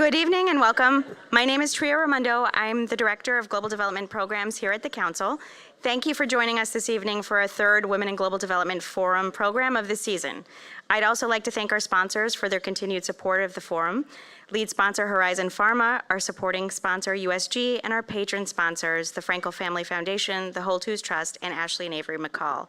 Good evening and welcome. My name is Tria Raimondo. I'm the Director of Global Development Programs here at the Council. Thank you for joining us this evening for our third Women in Global Development Forum program of the season. I'd also like to thank our sponsors for their continued support of the forum. Lead sponsor Horizon Pharma, our supporting sponsor USG, and our patron sponsors, the Frankel Family Foundation, the Whole Foods Trust, and Ashley and Avery McCall.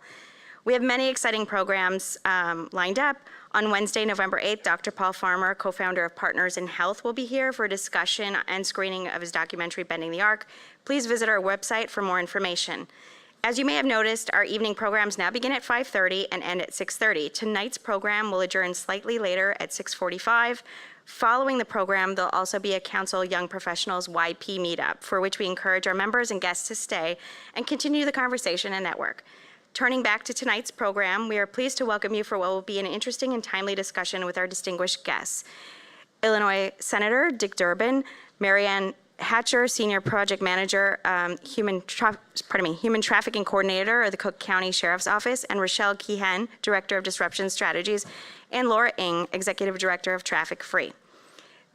We have many exciting programs lined up. On Wednesday, November 8th, Dr. Paul Farmer, co-founder of Partners in Health, will be here for a discussion and screening of his documentary, Bending the Arc. Please visit our website for more information. As you may have noticed, our evening programs now begin at 5:30 and end at 6:30. Tonight's program will adjourn slightly later at 6:45. Following the program, there'll also be a Council Young Professionals YP meetup, for which we encourage our members and guests to stay and continue the conversation and network. Turning back to tonight's program, we are pleased to welcome you for what will be an interesting and timely discussion with our distinguished guests. Illinois Senator Dick Durbin, Marianne Hatcher, Senior Project Manager, Human Trafficking Coordinator of the Cook County Sheriff's Office, and Rochelle Keehan, Director of Disruption Strategies, and Laura Ng, Executive Director of Traffic Free.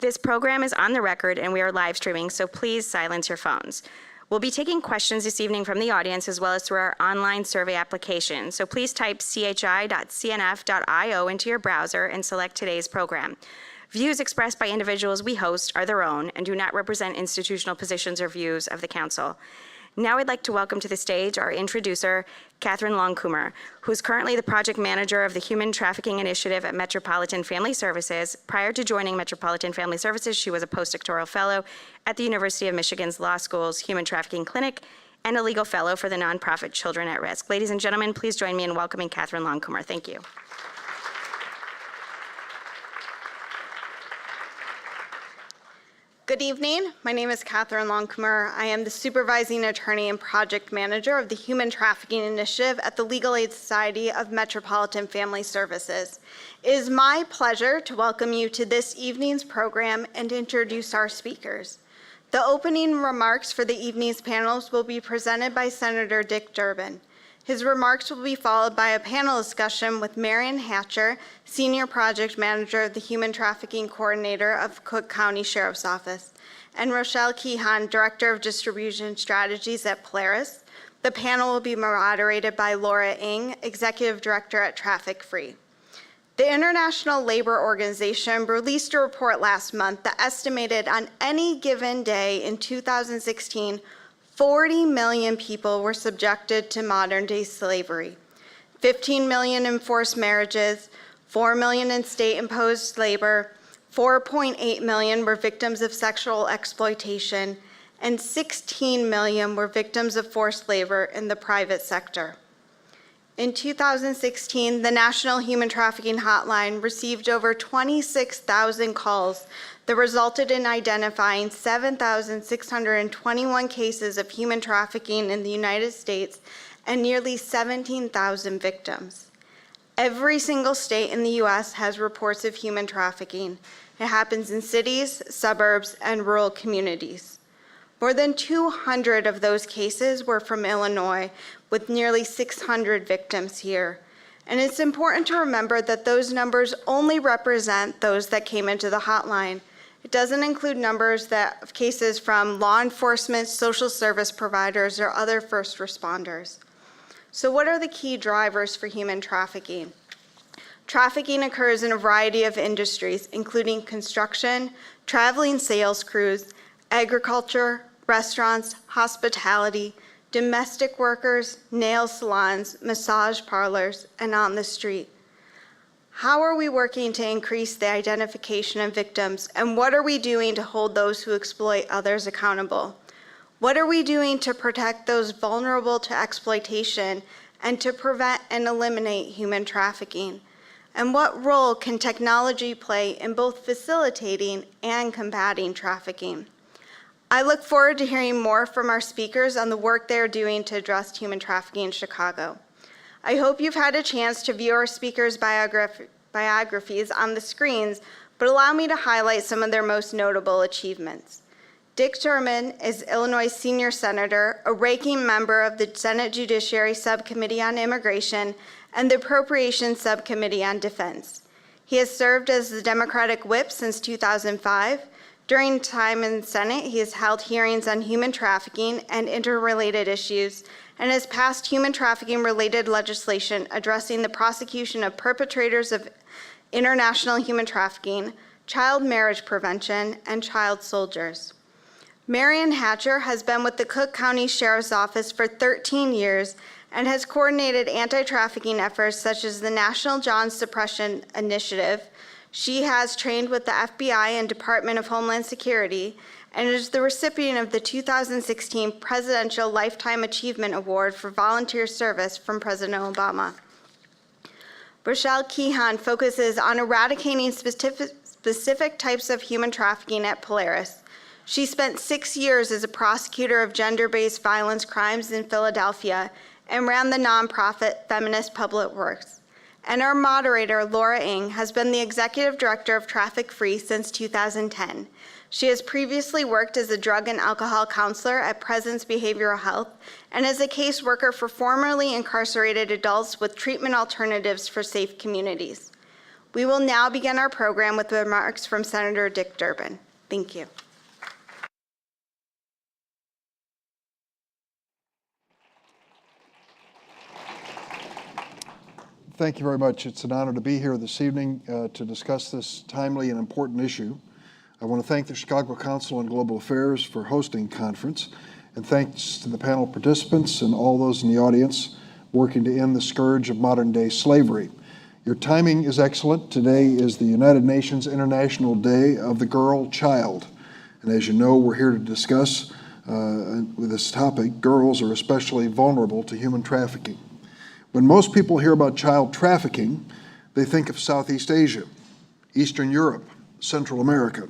This program is on the record and we are live streaming, so please silence your phones. We'll be taking questions this evening from the audience as well as through our online survey application. So please type chi.cnf.io into your browser and select today's program. Views expressed by individuals we host are their own and do not represent institutional positions or views of the Council. Now I'd like to welcome to the stage our introducer, Catherine Longcoomer, who is currently the project manager of the Human Trafficking Initiative at Metropolitan Family Services. Prior to joining Metropolitan Family Services, she was a postdoctoral fellow at the University of Michigan's Law School's Human Trafficking Clinic and a legal fellow for the nonprofit Children at Risk. Ladies and gentlemen, please join me in welcoming Catherine Longcoomer. Thank you. Good evening. My name is Catherine Longcoomer. I am the supervising attorney and project manager of the Human Trafficking Initiative at the Legal Aid Society of Metropolitan Family Services. It is my pleasure to welcome you to this evening's program and introduce our speakers. The opening remarks for the evening's panels will be presented by Senator Dick Durbin. His remarks will be followed by a panel discussion with Marianne Hatcher, Senior Project Manager of the Human Trafficking Coordinator of Cook County Sheriff's Office, and Rochelle Keehan, Director of Distribution Strategies at Polaris. The panel will be moderated by Laura Ng, Executive Director at Traffic Free. The International Labor Organization released a report last month that estimated on any given day in 2016, 40 million people were subjected to modern-day slavery, 15 million in forced marriages, 4 million in state-imposed labor, 4.8 million were victims of sexual exploitation, and 16 million were victims of forced labor in the private sector. In 2016, the National Human Trafficking Hotline received over 26,000 calls that resulted in identifying 7,621 cases of human trafficking in the United States and nearly 17,000 victims. Every single state in the U.S. has reports of human trafficking. It happens in cities, suburbs, and rural communities. More than 200 of those cases were from Illinois, with nearly 600 victims here. And it's important to remember that those numbers only represent those that came into the hotline. It doesn't include numbers of cases from law enforcement, social service providers, or other first responders. So what are the key drivers for human trafficking? Trafficking occurs in a variety of industries, including construction, traveling sales crews, agriculture, restaurants, hospitality, domestic workers, nail salons, massage parlors, and on the street. How are we working to increase the identification of victims, and what are we doing to hold those who exploit others accountable? What are we doing to protect those vulnerable to exploitation and to prevent and eliminate human trafficking? And what role can technology play in both facilitating and combating trafficking? I look forward to hearing more from our speakers on the work they're doing to address human trafficking in Chicago. I hope you've had a chance to view our speakers' biographies on the screens, but allow me to highlight some of their most notable achievements. Dick Durbin is Illinois' senior senator, a ranking member of the Senate Judiciary Subcommittee on Immigration and the Appropriations Subcommittee on Defense. He has served as the Democratic whip since 2005, During time in the Senate, he has held hearings on human trafficking and interrelated issues and has passed human trafficking-related legislation addressing the prosecution of perpetrators of international human trafficking, child marriage prevention, and child soldiers. Marion Hatcher has been with the Cook County Sheriff's Office for 13 years and has coordinated anti-trafficking efforts such as the National John Suppression Initiative. She has trained with the FBI and Department of Homeland Security and is the recipient of the 2016 Presidential Lifetime Achievement Award for volunteer service from President Obama. Rochelle Keehan focuses on eradicating specific types of human trafficking at Polaris. She spent 6 years as a prosecutor of gender-based violence crimes in Philadelphia and ran the nonprofit Feminist Public Works. And our moderator, Laura Ng, has been the executive director of Traffic Free since 2010. She has previously worked as a drug and alcohol counselor at Presence Behavioral Health and as a caseworker for formerly incarcerated adults with treatment alternatives for safe communities. We will now begin our program with remarks from Senator Dick Durbin. Thank you. Thank you very much. It's an honor to be here this evening to discuss this timely and important issue. I want to thank the Chicago Council on Global Affairs for hosting the conference, and thanks to the panel participants and all those in the audience working to end the scourge of modern-day slavery. Your timing is excellent. Today is the United Nations International Day of the Girl Child, and as you know, we're here to discuss with this topic, girls are especially vulnerable to human trafficking. When most people hear about child trafficking, they think of Southeast Asia, Eastern Europe, Central America.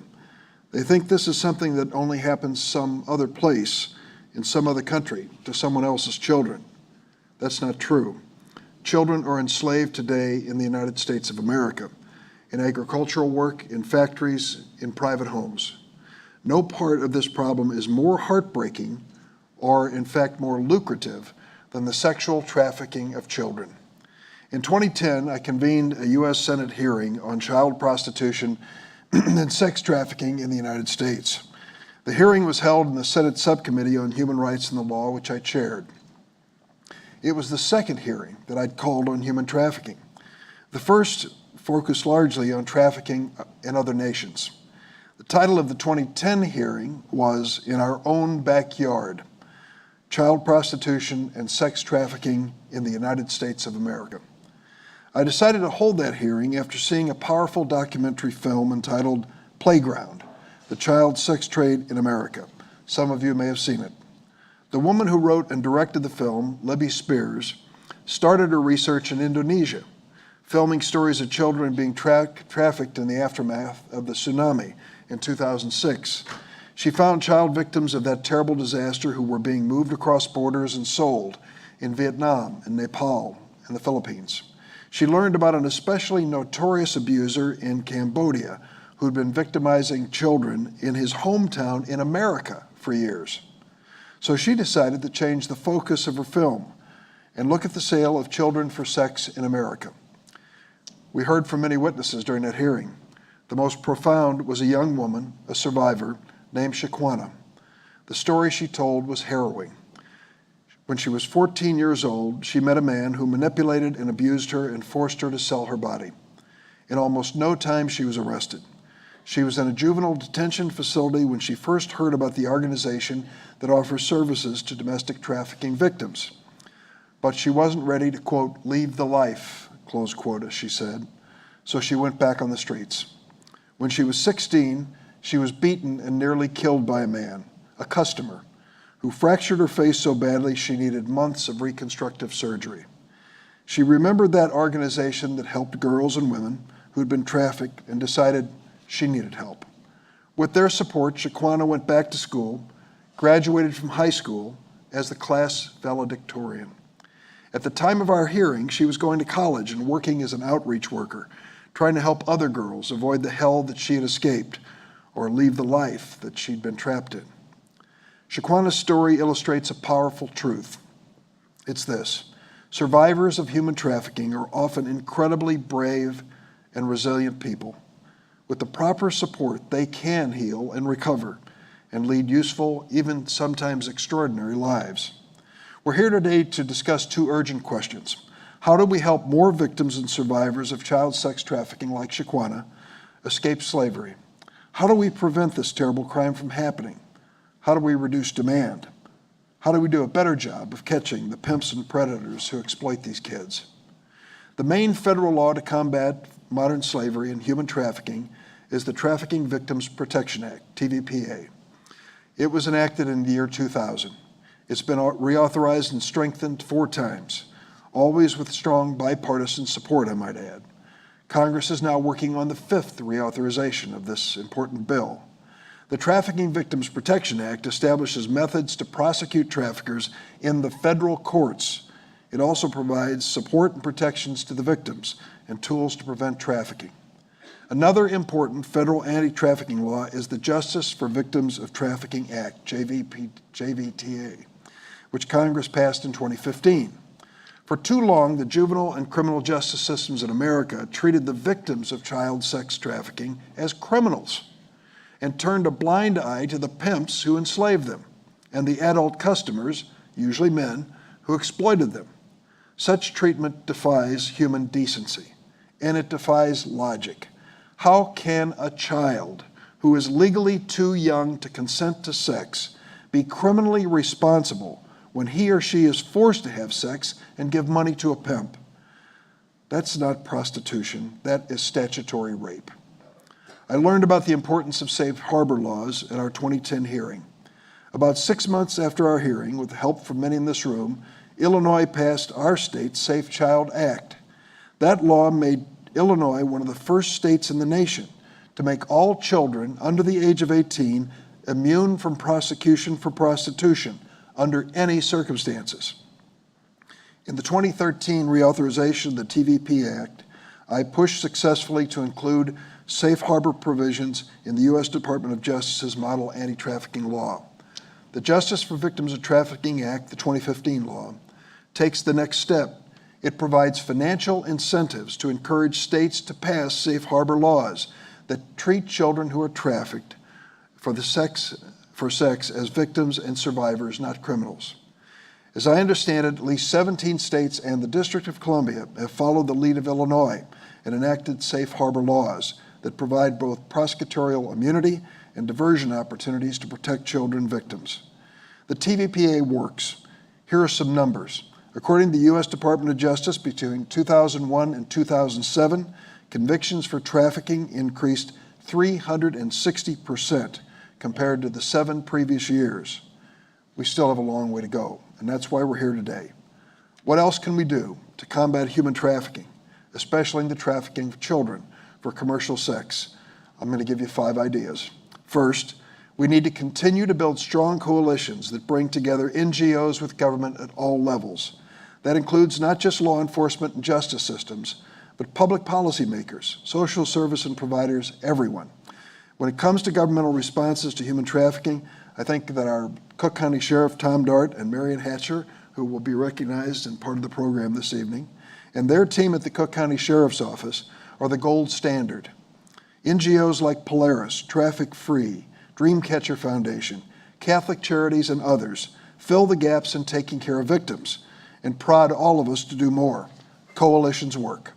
They think this is something that only happens some other place, in some other country, to someone else's children. That's not true. Children are enslaved today in the United States of America, in agricultural work, in factories, in private homes. No part of this problem is more heartbreaking or, in fact, more lucrative than the sexual trafficking of children. In 2010, I convened a U.S. Senate hearing on child prostitution and sex trafficking in the United States. The hearing was held in the Senate Subcommittee on Human Rights and the Law, which I chaired. It was the second hearing that I'd called on human trafficking. The first focused largely on trafficking in other nations. The title of the 2010 hearing was In Our Own Backyard: Child Prostitution and Sex Trafficking in the United States of America. I decided to hold that hearing after seeing a powerful documentary film entitled Playground: The Child Sex Trade in America. Some of you may have seen it. The woman who wrote and directed the film, Libby Spears, started her research in Indonesia, filming stories of children being trafficked in the aftermath of the tsunami in 2006. She found child victims of that terrible disaster who were being moved across borders and sold in Vietnam and Nepal and the Philippines. She learned about an especially notorious abuser in Cambodia who'd been victimizing children in his hometown in America for years. So she decided to change the focus of her film and look at the sale of children for sex in America. We heard from many witnesses during that hearing. The most profound was a young woman, a survivor, named Shaquana. The story she told was harrowing. When she was 14 years old, she met a man who manipulated and abused her and forced her to sell her body. In almost no time, she was arrested. She was in a juvenile detention facility when she first heard about the organization that offers services to domestic trafficking victims. But she wasn't ready to, quote, leave the life, close quote, as she said, so she went back on the streets. When she was 16, she was beaten and nearly killed by a man, a customer, who fractured her face so badly she needed months of reconstructive surgery. She remembered that organization that helped girls and women who'd been trafficked and decided she needed help. With their support, Shaquana went back to school, graduated from high school as the class valedictorian. At the time of our hearing, she was going to college and working as an outreach worker, trying to help other girls avoid the hell that she had escaped or leave the life that she'd been trapped in. Shaquana's story illustrates a powerful truth. It's this: survivors of human trafficking are often incredibly brave and resilient people, With the proper support, they can heal and recover and lead useful, even sometimes extraordinary lives. We're here today to discuss two urgent questions. How do we help more victims and survivors of child sex trafficking like Shaquana escape slavery? How do we prevent this terrible crime from happening? How do we reduce demand? How do we do a better job of catching the pimps and predators who exploit these kids? The main federal law to combat modern slavery and human trafficking is the Trafficking Victims Protection Act, TVPA. It was enacted in the year 2000. It's been reauthorized and strengthened 4 times, always with strong bipartisan support, I might add. Congress is now working on the 5th reauthorization of this important bill. The Trafficking Victims Protection Act establishes methods to prosecute traffickers in the federal courts. It also provides support and protections to the victims and tools to prevent trafficking. Another important federal anti-trafficking law is the Justice for Victims of Trafficking Act, JVTA, which Congress passed in 2015. For too long, the juvenile and criminal justice systems in America treated the victims of child sex trafficking as criminals and turned a blind eye to the pimps who enslaved them and the adult customers, usually men, who exploited them. Such treatment defies human decency, and it defies logic. How can a child who is legally too young to consent to sex be criminally responsible when he or she is forced to have sex and give money to a pimp? That's not prostitution, that is statutory rape. I learned about the importance of safe harbor laws at our 2010 hearing. About 6 months after our hearing, with help from many in this room, Illinois passed our state's Safe Child Act. That law made Illinois one of the first states in the nation to make all children under the age of 18 immune from prosecution for prostitution under any circumstances. In the 2013 reauthorization of the TVP Act, I pushed successfully to include safe harbor provisions in the U.S. Department of Justice's model anti-trafficking law. The Justice for Victims of Trafficking Act, the 2015 law, takes the next step. It provides financial incentives to encourage states to pass safe harbor laws that treat children who are trafficked for sex as victims and survivors, not criminals. As I understand it, at least 17 states and the District of Columbia have followed the lead of Illinois and enacted safe harbor laws that provide both prosecutorial immunity and diversion opportunities to protect children victims. The TVPA works. Here are some numbers. According to the U.S. Department of Justice, between 2001 and 2007, convictions for trafficking increased 360% compared to the 7 previous years. We still have a long way to go, and that's why we're here today. What else can we do to combat human trafficking, especially the trafficking of children for commercial sex? I'm going to give you 5 ideas. First, we need to continue to build strong coalitions that bring together NGOs with government at all levels. That includes not just law enforcement and justice systems, but public policymakers, social service and providers, everyone. When it comes to governmental responses to human trafficking, I think that our Cook County Sheriff Tom Dart and Marion Hatcher, who will be recognized and part of the program this evening, and their team at the Cook County Sheriff's Office are the gold standard. NGOs like Polaris, Traffic Free, Dreamcatcher Foundation, Catholic Charities, and others fill the gaps in taking care of victims and prod all of us to do more. Coalitions work.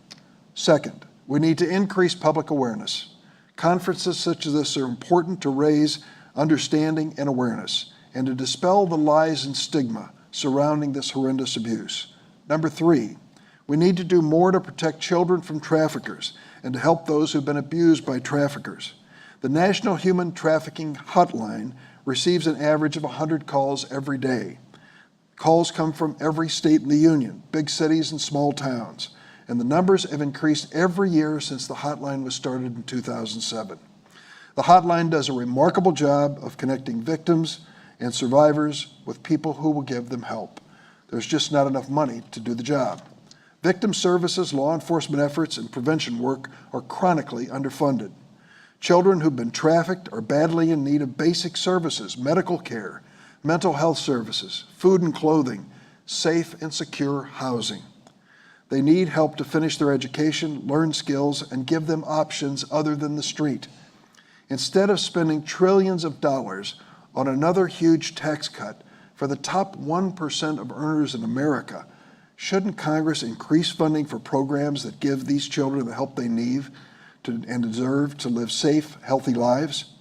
Second, we need to increase public awareness. Conferences such as this are important to raise understanding and awareness and to dispel the lies and stigma surrounding this horrendous abuse. Number 3, we need to do more to protect children from traffickers and to help those who've been abused by traffickers. The National Human Trafficking Hotline receives an average of 100 calls every day. Calls come from every state in the union, big cities and small towns, and the numbers have increased every year since the hotline was started in 2007. The hotline does a remarkable job of connecting victims and survivors with people who will give them help. There's just not enough money to do the job. Victim services, law enforcement efforts, and prevention work are chronically underfunded. Children who've been trafficked are badly in need of basic services, medical care, mental health services, food and clothing, safe and secure housing. They need help to finish their education, learn skills, and give them options other than the street. Instead of spending trillions of dollars on another huge tax cut for the top 1% of earners in America, shouldn't Congress increase funding for programs that give these children the help they need and deserve to live safe, healthy lives?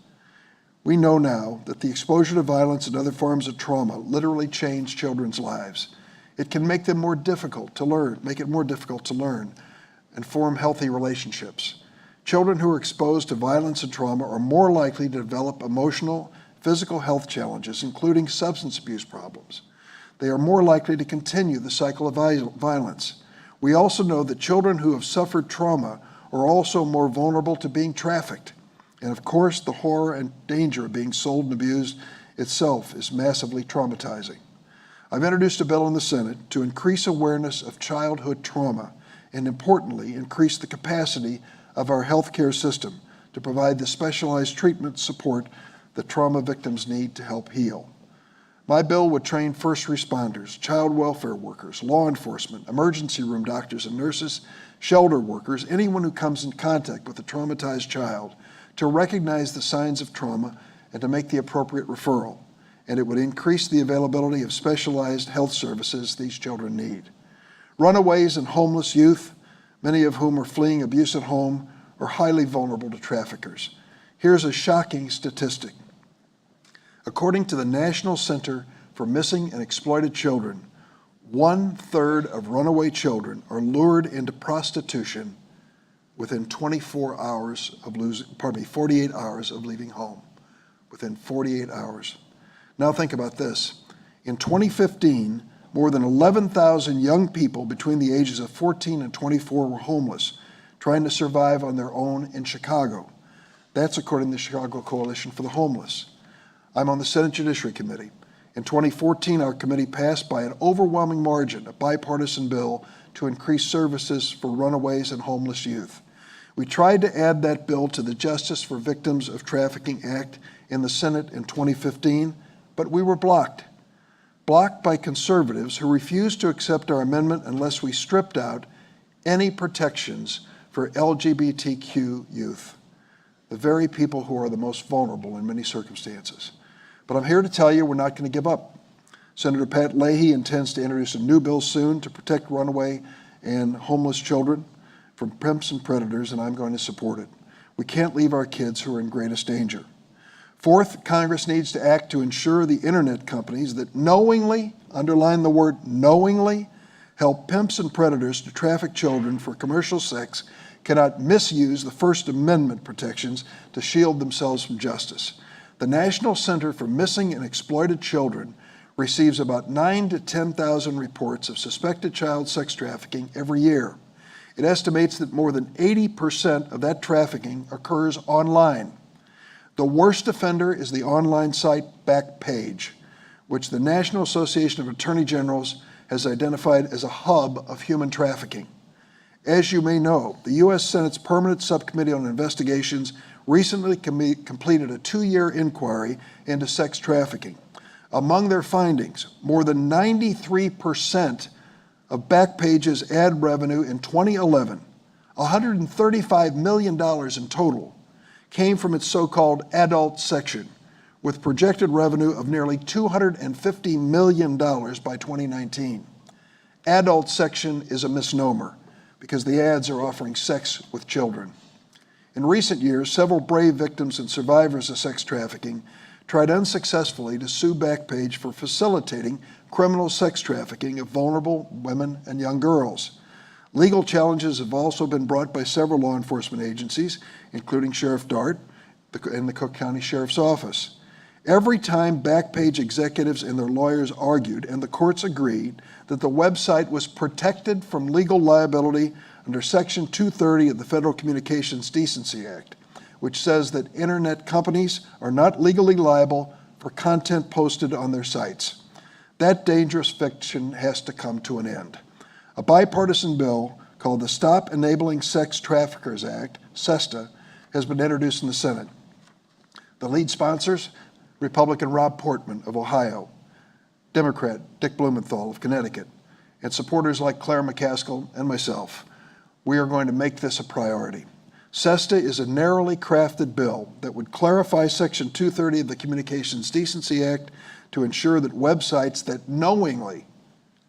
We know now that the exposure to violence and other forms of trauma literally change children's lives. It can make them more difficult to learn, and form healthy relationships. Children who are exposed to violence and trauma are more likely to develop emotional, physical health challenges, including substance abuse problems. They are more likely to continue the cycle of violence. We also know that children who have suffered trauma are also more vulnerable to being trafficked. And of course, the horror and danger of being sold and abused itself is massively traumatizing. I've introduced a bill in the Senate to increase awareness of childhood trauma and, importantly, increase the capacity of our healthcare system to provide the specialized treatment support that trauma victims need to help heal. My bill would train first responders, child welfare workers, law enforcement, emergency room doctors and nurses, shelter workers, anyone who comes in contact with a traumatized child, to recognize the signs of trauma and to make the appropriate referral. And it would increase the availability of specialized health services these children need. Runaways and homeless youth, many of whom are fleeing abuse at home, are highly vulnerable to traffickers. Here's a shocking statistic. According to the National Center for Missing and Exploited Children, 1/3 of runaway children are lured into prostitution within 48 hours of leaving home. Within 48 hours. Now think about this. In 2015, more than 11,000 young people between the ages of 14 and 24 were homeless, trying to survive on their own in Chicago. That's according to the Chicago Coalition for the Homeless. I'm on the Senate Judiciary Committee. In 2014, our committee passed by an overwhelming margin a bipartisan bill to increase services for runaways and homeless youth. We tried to add that bill to the Justice for Victims of Trafficking Act in the Senate in 2015, but we were blocked by conservatives who refused to accept our amendment unless we stripped out any protections for LGBTQ youth, the very people who are the most vulnerable in many circumstances. But I'm here to tell you we're not going to give up. Senator Pat Leahy intends to introduce a new bill soon to protect runaway and homeless children from pimps and predators, and I'm going to support it. We can't leave our kids who are in greatest danger. Fourth, Congress needs to act to ensure the internet companies that knowingly, underline the word knowingly, help pimps and predators to traffic children for commercial sex cannot misuse the First Amendment protections to shield themselves from justice. The National Center for Missing and Exploited Children receives about 9,000 to 10,000 reports of suspected child sex trafficking every year. It estimates that more than 80% of that trafficking occurs online. The worst offender is the online site Backpage, which the National Association of Attorney Generals has identified as a hub of human trafficking. As you may know, the U.S. Senate's Permanent Subcommittee on Investigations recently completed a 2-year inquiry into sex trafficking. Among their findings, more than 93% of Backpage's ad revenue in 2011, $135 million in total, came from its so-called adult section, with projected revenue of nearly $250 million by 2019. Adult section is a misnomer because the ads are offering sex with children. In recent years, several brave victims and survivors of sex trafficking tried unsuccessfully to sue Backpage for facilitating criminal sex trafficking of vulnerable women and young girls. Legal challenges have also been brought by several law enforcement agencies, including Sheriff Dart and the Cook County Sheriff's Office. Every time Backpage executives and their lawyers argued, and the courts agreed, that the website was protected from legal liability under Section 230 of the Federal Communications Decency Act, which says that internet companies are not legally liable for content posted on their sites. That dangerous fiction has to come to an end. A bipartisan bill called the Stop Enabling Sex Traffickers Act, SESTA, has been introduced in the Senate. The lead sponsors, Republican Rob Portman of Ohio, Democrat Dick Blumenthal of Connecticut, and supporters like Claire McCaskill and myself, we are going to make this a priority. SESTA is a narrowly crafted bill that would clarify Section 230 of the Communications Decency Act to ensure that websites that knowingly,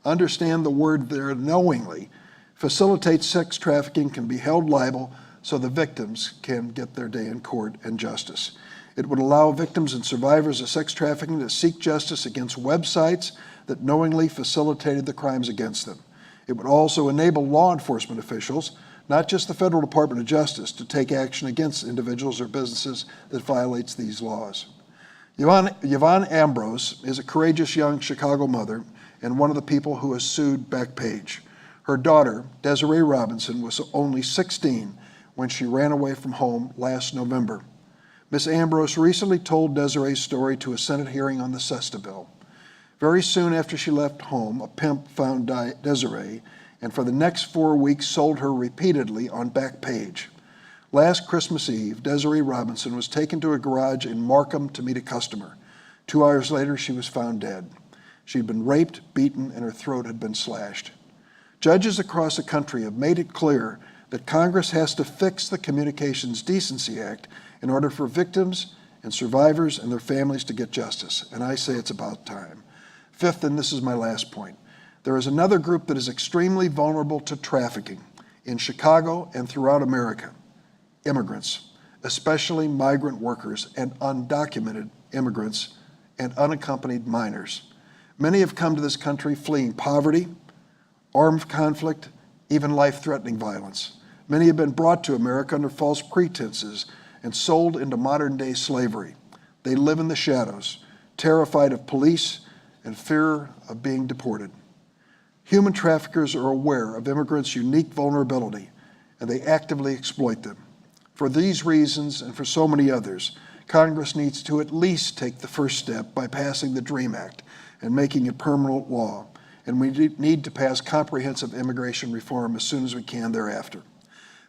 understand the word there, knowingly, facilitate sex trafficking can be held liable so the victims can get their day in court and justice. It would allow victims and survivors of sex trafficking to seek justice against websites that knowingly facilitated the crimes against them. It would also enable law enforcement officials, not just the Federal Department of Justice, to take action against individuals or businesses that violates these laws. Yvonne Ambrose is a courageous young Chicago mother and one of the people who has sued Backpage. Her daughter, Desiree Robinson, was only 16 when she ran away from home last November. Ms. Ambrose recently told Desiree's story to a Senate hearing on the SESTA bill. Very soon after she left home, a pimp found Desiree, and for the next 4 weeks sold her repeatedly on Backpage. Last Christmas Eve, Desiree Robinson was taken to a garage in Markham to meet a customer. 2 hours later, she was found dead. She'd been raped, beaten, and her throat had been slashed. Judges across the country have made it clear that Congress has to fix the Communications Decency Act in order for victims and survivors and their families to get justice, and I say it's about time. Fifth, and this is my last point, there is another group that is extremely vulnerable to trafficking in Chicago and throughout America: immigrants, especially migrant workers and undocumented immigrants and unaccompanied minors. Many have come to this country fleeing poverty, armed conflict, even life-threatening violence. Many have been brought to America under false pretenses and sold into modern-day slavery. They live in the shadows, terrified of police and fear of being deported. Human traffickers are aware of immigrants' unique vulnerability, and they actively exploit them. For these reasons and for so many others, Congress needs to at least take the first step by passing the DREAM Act and making it permanent law, and we need to pass comprehensive immigration reform as soon as we can thereafter.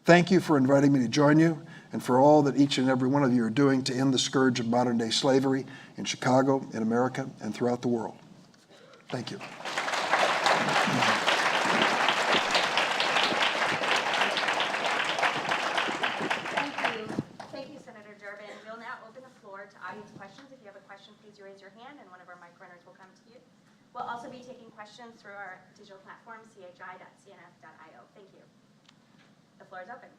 Thank you for inviting me to join you and for all that each and every one of you are doing to end the scourge of modern-day slavery in Chicago, in America, and throughout the world. Thank you. Thank you, Senator Durbin. We'll now open the floor to audience questions. If you have a question, please raise your hand and one of our mic runners will come to you. We'll also be taking questions through our digital platform, chi.cnf.io. Thank you. The floor is open.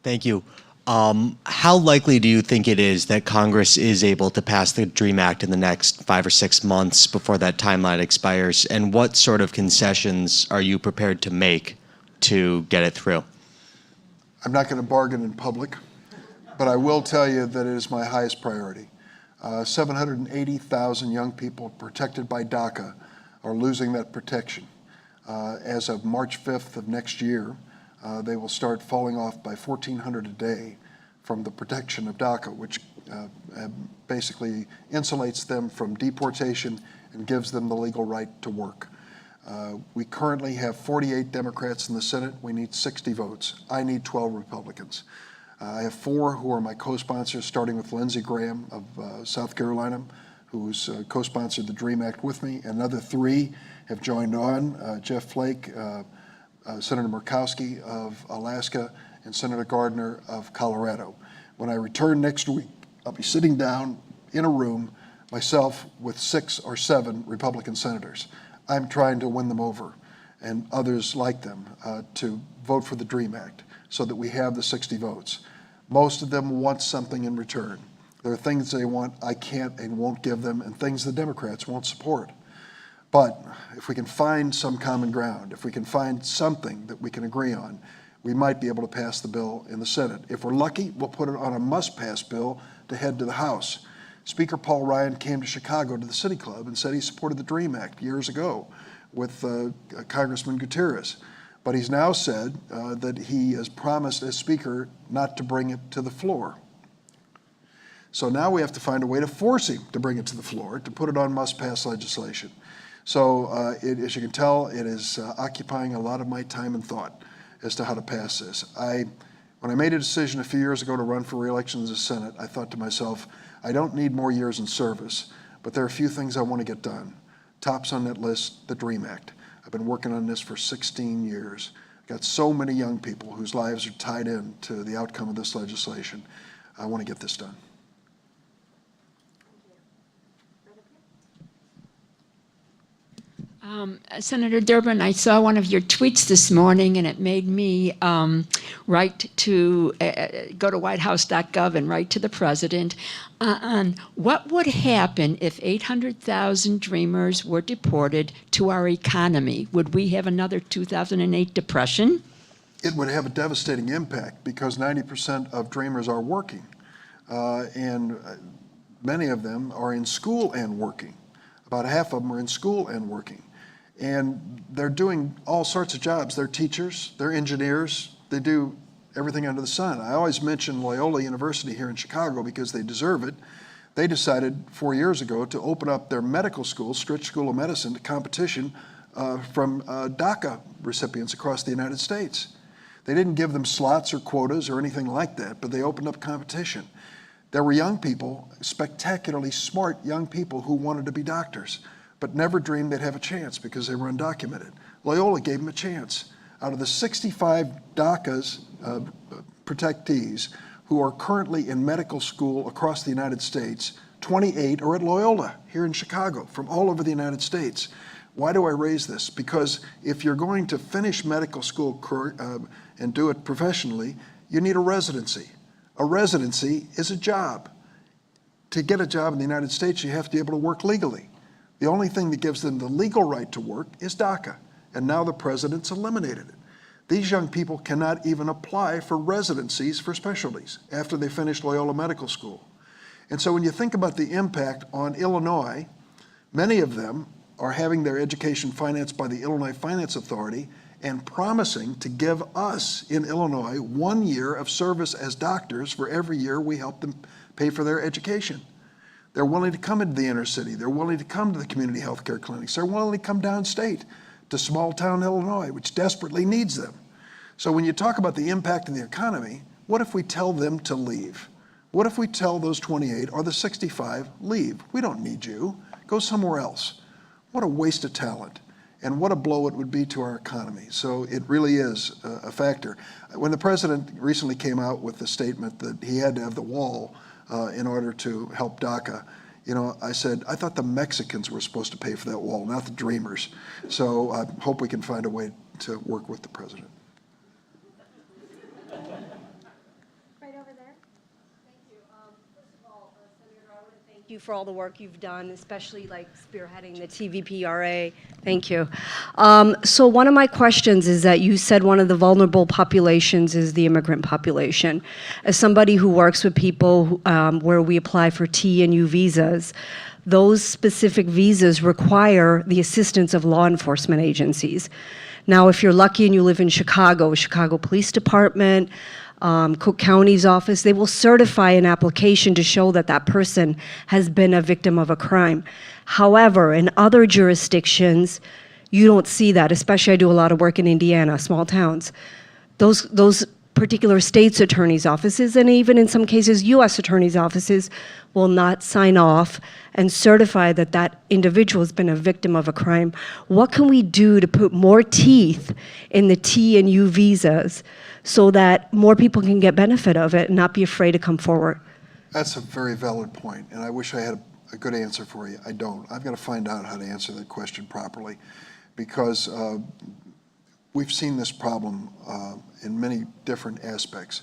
Thank you. How likely do you think it is that Congress is able to pass the DREAM Act in the next 5 or 6 months before that timeline expires? And what sort of concessions are you prepared to make to get it through? I'm not going to bargain in public, but I will tell you that it is my highest priority. 780,000 young people protected by DACA are losing that protection. As of March 5th of next year, they will start falling off by 1,400 a day from the protection of DACA, which basically insulates them from deportation and gives them the legal right to work. We currently have 48 Democrats in the Senate. We need 60 votes. I need 12 Republicans. I have 4 who are my co-sponsors, starting with Lindsey Graham of South Carolina, who's co-sponsored the DREAM Act with me. Another 3 have joined on, Jeff Flake, Senator Murkowski of Alaska, and Senator Gardner of Colorado. When I return next week, I'll be sitting down in a room, myself with 6 or 7 Republican senators. I'm trying to win them over, and others like them, to vote for the DREAM Act so that we have the 60 votes. Most of them want something in return. There are things they want I can't and won't give them, and things the Democrats won't support. But if we can find some common ground, if we can find something that we can agree on, we might be able to pass the bill in the Senate. If we're lucky, we'll put it on a must-pass bill to head to the House. Speaker Paul Ryan came to Chicago to the City Club and said he supported the DREAM Act years ago with Congressman Gutierrez. But he's now said that he has promised as Speaker not to bring it to the floor. So now we have to find a way to force him to bring it to the floor, to put it on must-pass legislation. So as you can tell, it is occupying a lot of my time and thought as to how to pass this. When I made a decision a few years ago to run for re-election in the Senate, I thought to myself, I don't need more years in service, But there are a few things I want to get done. Tops on that list, the DREAM Act. I've been working on this for 16 years. Got so many young people whose lives are tied in to the outcome of this legislation. I want to get this done. Senator Durbin, I saw one of your tweets this morning, and it made me write to go to whitehouse.gov and write to the president on what would happen if 800,000 Dreamers were deported to our economy. Would we have another 2008 depression? It would have a devastating impact because 90% of Dreamers are working, and many of them are in school and working. About half of them are in school and working. And they're doing all sorts of jobs. They're teachers, they're engineers, they do everything under the sun. I always mention Loyola University here in Chicago because they deserve it. They decided 4 years ago to open up their medical school, Stritch School of Medicine, to competition from DACA recipients across the United States. They didn't give them slots or quotas or anything like that, but they opened up competition. There were young people, spectacularly smart young people who wanted to be doctors, but never dreamed they'd have a chance because they were undocumented. Loyola gave them a chance. Out of the 65 DACA's protectees who are currently in medical school across the United States, 28 are at Loyola here in Chicago from all over the United States. Why do I raise this? Because if you're going to finish medical school and do it professionally, you need a residency. A residency is a job. To get a job in the United States, you have to be able to work legally. The only thing that gives them the legal right to work is DACA, and now the president's eliminated it. These young people cannot even apply for residencies for specialties after they finish Loyola Medical School. And so when you think about the impact on Illinois, many of them are having their education financed by the Illinois Finance Authority and promising to give us in Illinois 1 year of service as doctors for every year we help them pay for their education. They're willing to come into the inner city. They're willing to come to the community health care clinics. They're willing to come downstate to small town Illinois, which desperately needs them. So when you talk about the impact of the economy, what if we tell them to leave? What if we tell those 28 or the 65, leave? We don't need you. Go somewhere else. What a waste of talent. And what a blow it would be to our economy. So it really is a factor. When the president recently came out with the statement that he had to have the wall in order to help DACA, you know, I said, I thought the Mexicans were supposed to pay for that wall, not the Dreamers. So I hope we can find a way to work with the president. Right over there. Thank you. First of all, Senator, I want to thank you for all the work you've done, especially like spearheading the TVPRA. Thank you. So one of my questions is that you said one of the vulnerable populations is the immigrant population. As somebody who works with people where we apply for T and U visas, those specific visas require the assistance of law enforcement agencies. Now, if you're lucky and you live in Chicago Police Department, Cook County's office, they will certify an application to show that that person has been a victim of a crime. However, in other jurisdictions, you don't see that, especially I do a lot of work in Indiana, small towns. Those particular states' attorneys' offices, and even in some cases, U.S. attorneys' offices, will not sign off and certify that that individual has been a victim of a crime. What can we do to put more teeth in the T and U visas so that more people can get benefit of it and not be afraid to come forward? That's a very valid point, and I wish I had a good answer for you. I don't. I've got to find out how to answer that question properly because we've seen this problem in many different aspects.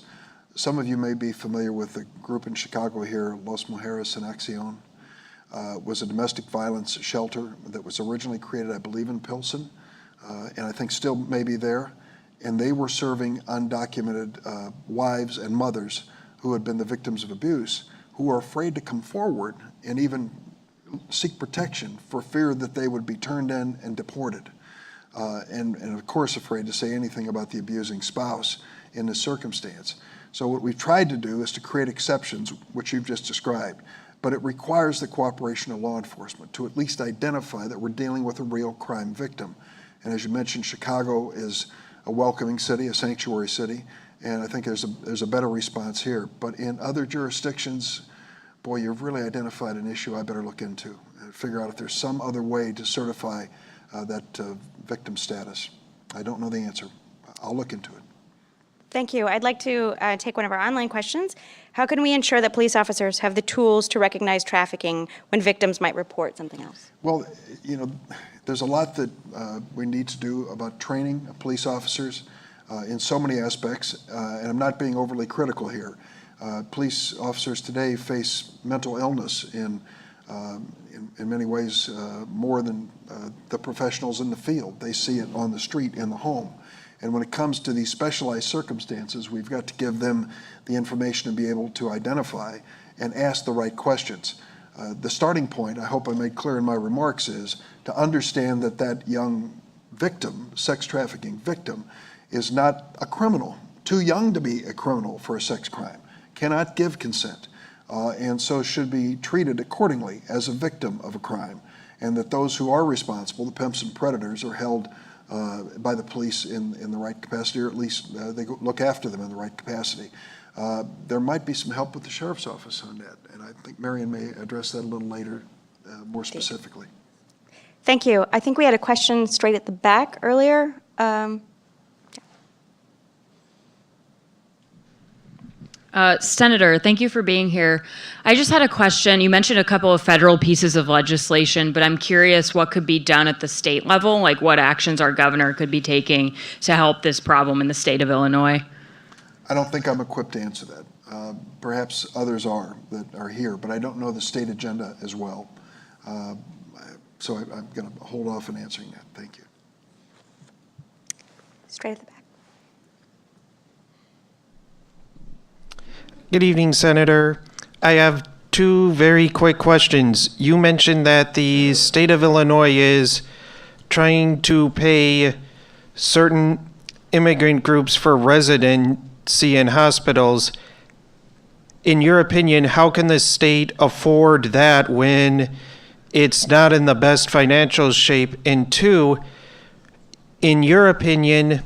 Some of you may be familiar with the group in Chicago here, Los Mujeres en Acción. Was a domestic violence shelter that was originally created, I believe, in Pilsen, and I think still may be there. And they were serving undocumented wives and mothers who had been the victims of abuse, who were afraid to come forward and even seek protection for fear that they would be turned in and deported. And of course afraid to say anything about the abusing spouse in this circumstance. So what we've tried to do is to create exceptions, which you've just described, but it requires the cooperation of law enforcement to at least identify that we're dealing with a real crime victim. And as you mentioned, Chicago is a welcoming city, a sanctuary city, and I think there's a better response here. But in other jurisdictions, boy, you've really identified an issue I better look into. figure out if there's some other way to certify that victim status. I don't know the answer. I'll look into it. Thank you. I'd like to take one of our online questions. How can we ensure that police officers have the tools to recognize trafficking when victims might report something else? Well, there's a lot that we need to do about training of police officers in so many aspects, and I'm not being overly critical here. Police officers today face mental illness in many ways more than the professionals in the field. They see it on the street, in the home. And when it comes to these specialized circumstances, we've got to give them the information to be able to identify and ask the right questions. The starting point, I hope I made clear in my remarks, is to understand that that young victim, sex trafficking victim, is not a criminal, too young to be a criminal for a sex crime, cannot give consent, and so should be treated accordingly as a victim of a crime, and that those who are responsible, the pimps and predators, are held by the police in the right capacity, or at least they look after them in the right capacity. There might be some help with the sheriff's office on that, and I think Marion may address that a little later more specifically. Thank you. I think we had a question straight at the back earlier. Senator, thank you for being here. I just had a question. You mentioned a couple of federal pieces of legislation, but I'm curious what could be done at the state level, like what actions our governor could be taking to help this problem in the state of Illinois. I don't think I'm equipped to answer that. Perhaps others are that are here, but I don't know the state agenda as well. So I'm going to hold off on answering that. Thank you. Straight at the back. Good evening, Senator. I have two very quick questions. You mentioned that the state of Illinois is trying to pay certain immigrant groups for residency in hospitals. In your opinion, how can the state afford that when it's not in the best financial shape? And two, in your opinion,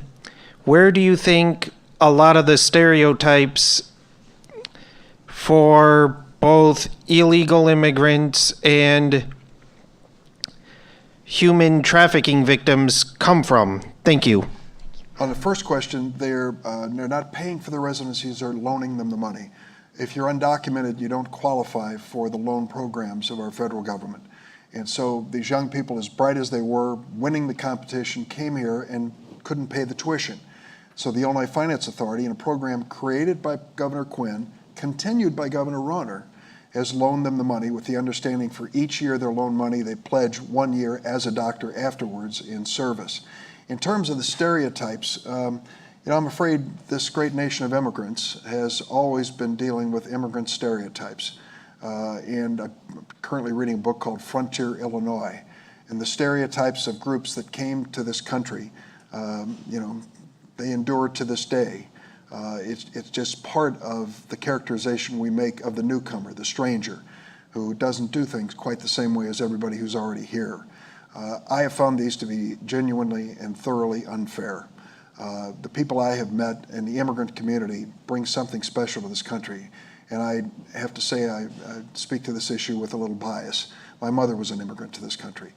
where do you think a lot of the stereotypes for both illegal immigrants and human trafficking victims come from? Thank you. On the first question, they're not paying for the residencies, they're loaning them the money. If you're undocumented, you don't qualify for the loan programs of our federal government. And so these young people, as bright as they were, winning the competition, came here and couldn't pay the tuition. So the Illinois Finance Authority, in a program created by Governor Quinn, continued by Governor Rauner, has loaned them the money with the understanding for each year their loan money, they pledge 1 year as a doctor afterwards in service. In terms of the stereotypes, I'm afraid this great nation of immigrants has always been dealing with immigrant stereotypes. And I'm currently reading a book called Frontier Illinois. And the stereotypes of groups that came to this country, they endure to this day. It's just part of the characterization we make of the newcomer, the stranger, who doesn't do things quite the same way as everybody who's already here. I have found these to be genuinely and thoroughly unfair. The people I have met in the immigrant community bring something special to this country. And I have to say I speak to this issue with a little bias. My mother was an immigrant to this country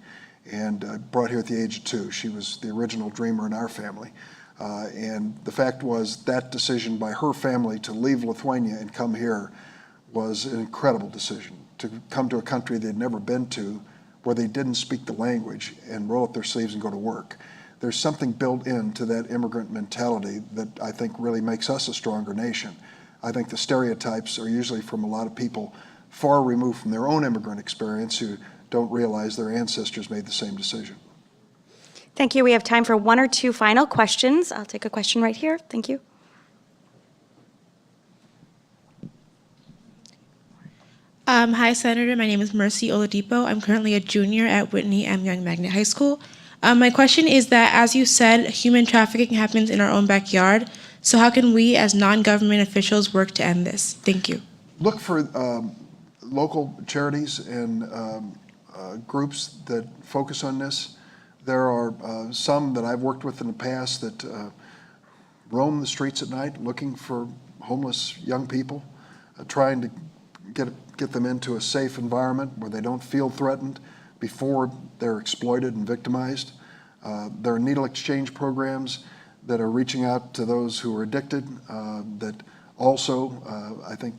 and brought here at the age of 2. She was the original dreamer in our family. And the fact was that decision by her family to leave Lithuania and come here was an incredible decision. To come to a country they'd never been to, where they didn't speak the language and roll up their sleeves and go to work. There's something built into that immigrant mentality that I think really makes us a stronger nation. I think the stereotypes are usually from a lot of people far removed from their own immigrant experience who don't realize their ancestors made the same decision. Thank you. We have time for 1 or 2 final questions. I'll take a question right here. Thank you. Hi, Senator. My name is Mercy Oladipo. I'm currently a junior at Whitney M. Young Magnet High School. My question is that, as you said, human trafficking happens in our own backyard. So how can we, as non-government officials, work to end this? Thank you. Look for local charities and groups that focus on this. There are some that I've worked with in the past that roam the streets at night looking for homeless young people, trying to get them into a safe environment where they don't feel threatened, before they're exploited and victimized. There are needle exchange programs that are reaching out to those who are addicted that also, I think,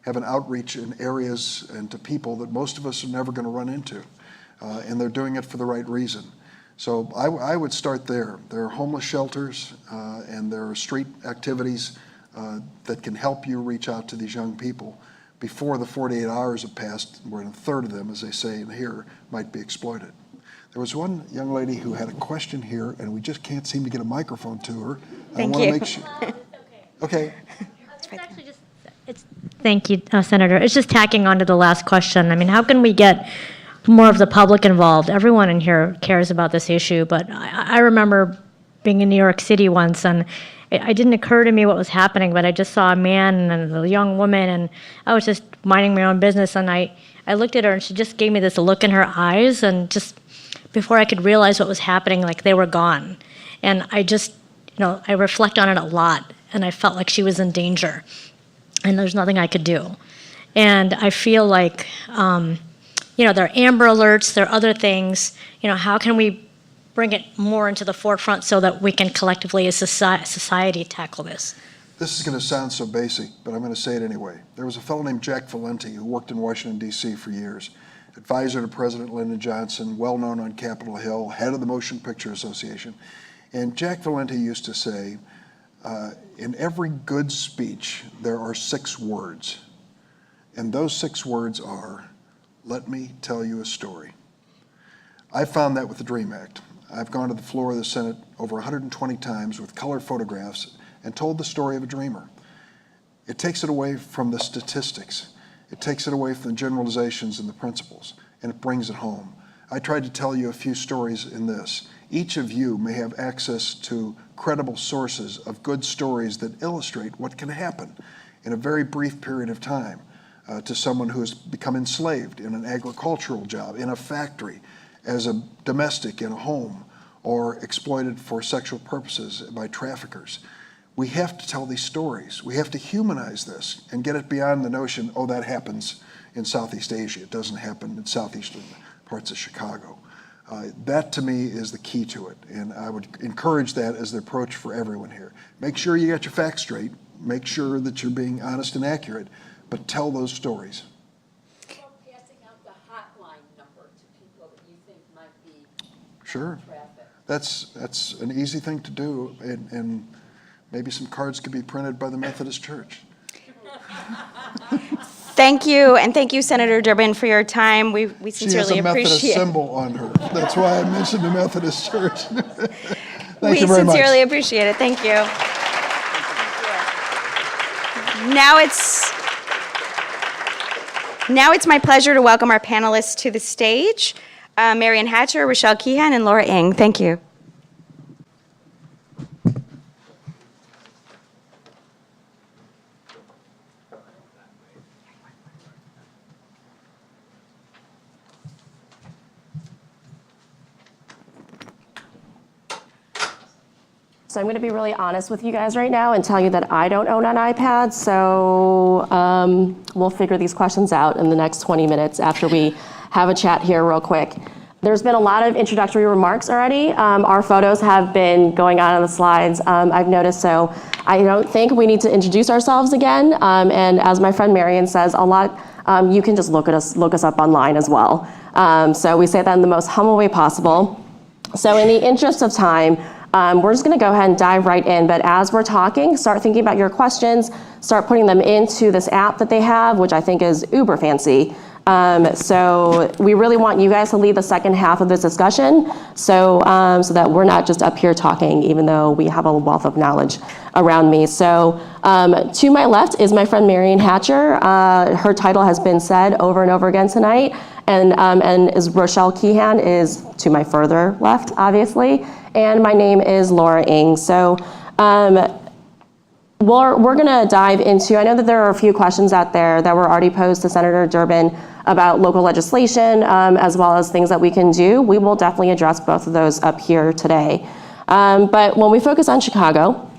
have an outreach in areas and to people that most of us are never going to run into. And they're doing it for the right reason. So I would start there. There are homeless shelters and there are street activities that can help you reach out to these young people before the 48 hours have passed, where a third of them, as they say in here, might be exploited. There was one young lady who had a question here, and we just can't seem to get a microphone to her. Thank I want you. to make sure. Okay. Thank you, Senator. It's just tacking on to the last question. I mean, how can we get more of the public involved? Everyone in here cares about this issue, but I remember being in New York City once, and it didn't occur to me what was happening, but I just saw a man and a young woman, and I was just minding my own business, and I looked at her, and she just gave me this look in her eyes, and just before I could realize what was happening, like they were gone. And I just, I reflect on it a lot, and I felt like she was in danger, and there's nothing I could do. And I feel like, there are Amber Alerts, there are other things. How can we bring it more into the forefront so that we can collectively as society tackle this? This is going to sound so basic, but I'm going to say it anyway. There was a fellow named Jack Valenti who worked in Washington, D.C. for years, advisor to President Lyndon Johnson, well-known on Capitol Hill, head of the Motion Picture Association. And Jack Valenti used to say, in every good speech, there are 6 words. And those 6 words are, let me tell you a story. I found that with the DREAM Act. I've gone to the floor of the Senate over 120 times with color photographs and told the story of a dreamer. It takes it away from the statistics. It takes it away from the generalizations and the principles, and it brings it home. I tried to tell you a few stories in this. Each of you may have access to credible sources of good stories that illustrate what can happen in a very brief period of time to someone who has become enslaved in an agricultural job, in a factory, as a domestic in a home, or exploited for sexual purposes by traffickers. We have to tell these stories. We have to humanize this and get it beyond the notion, oh, that happens in Southeast Asia. It doesn't happen in southeastern parts of Chicago. That, to me, is the key to it, and I would encourage that as the approach for everyone here. Make sure you got your facts straight. Make sure that you're being honest and accurate, but tell those stories. Passing out the hotline number to people that you think might be Sure. trafficked. That's an easy thing to do, and maybe some cards could be printed by the Methodist Church. Thank you, and thank you, Senator Durbin, for your time. We She has sincerely a Methodist appreciate. symbol on her. That's why I mentioned the Methodist Church. Thank We you very much. sincerely appreciate it. Thank you. Now it's my pleasure to welcome our panelists to the stage, Marian Hatcher, Rochelle Keehan, and Laura Ng. Thank you. So I'm going to be really honest with you guys right now and tell you that I don't own an iPad, so we'll figure these questions out in the next 20 minutes after we have a chat here real quick. There's been a lot of introductory remarks already. Our photos have been going on the slides, I've noticed, so I don't think we need to introduce ourselves again. And as my friend Marian says, a lot, you can just look us up online as well. So we say that in the most humble way possible. So in the interest of time, we're just going to go ahead and dive right in. But as we're talking, start thinking about your questions, start putting them into this app that they have, which I think is uber fancy. So we really want you guys to lead the second half of this discussion so that we're not just up here talking, even though we have a wealth of knowledge around me. So to my left is my friend Marian Hatcher. Her title has been said over and over again tonight. And is Rochelle Keehan is to my further left, obviously. And my name is Laura Ng. So we're going to dive into, I know that there are a few questions out there that were already posed to Senator Durbin about local legislation, as well as things that we can do. We will definitely address both of those up here today. But when we focus on Chicago,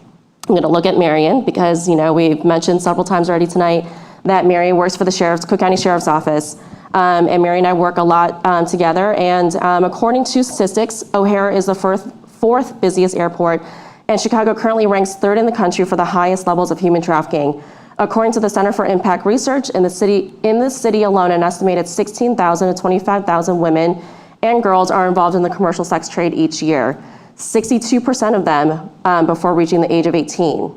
I'm going to look at Marian because, we've mentioned several times already tonight that Marian works for the Cook County Sheriff's Office. and Mary and I work a lot together. And according to statistics, O'Hare is the fourth busiest airport, and Chicago currently ranks third in the country for the highest levels of human trafficking. According to the Center for Impact Research, in the city alone, an estimated 16,000 to 25,000 women and girls are involved in the commercial sex trade each year. 62% of them before reaching the age of 18.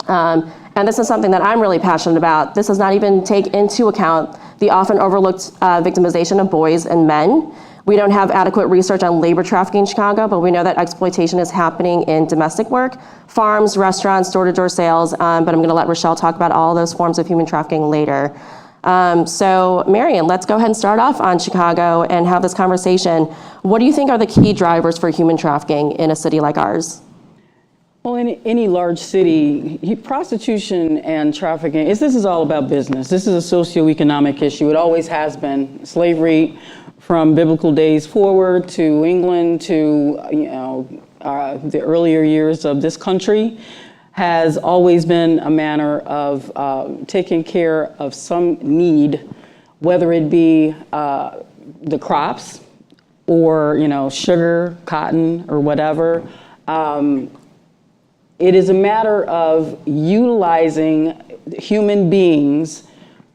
And this is something that I'm really passionate about. This does not even take into account the often overlooked victimization of boys and men. We don't have adequate research on labor trafficking in Chicago, but we know that exploitation is happening in domestic work, farms, restaurants, door-to-door sales, but I'm gonna let Rochelle talk about all those forms of human trafficking later. So Marion, let's go ahead and start off on Chicago and have this conversation. What do you think are the key drivers for human trafficking in a city like ours? Well, in any large city, prostitution and trafficking, this is all about business. This is a socioeconomic issue. It always has been. Slavery from biblical days forward to England to the earlier years of this country has always been a manner of taking care of some need, whether it be the crops or sugar, cotton, or whatever. It is a matter of utilizing human beings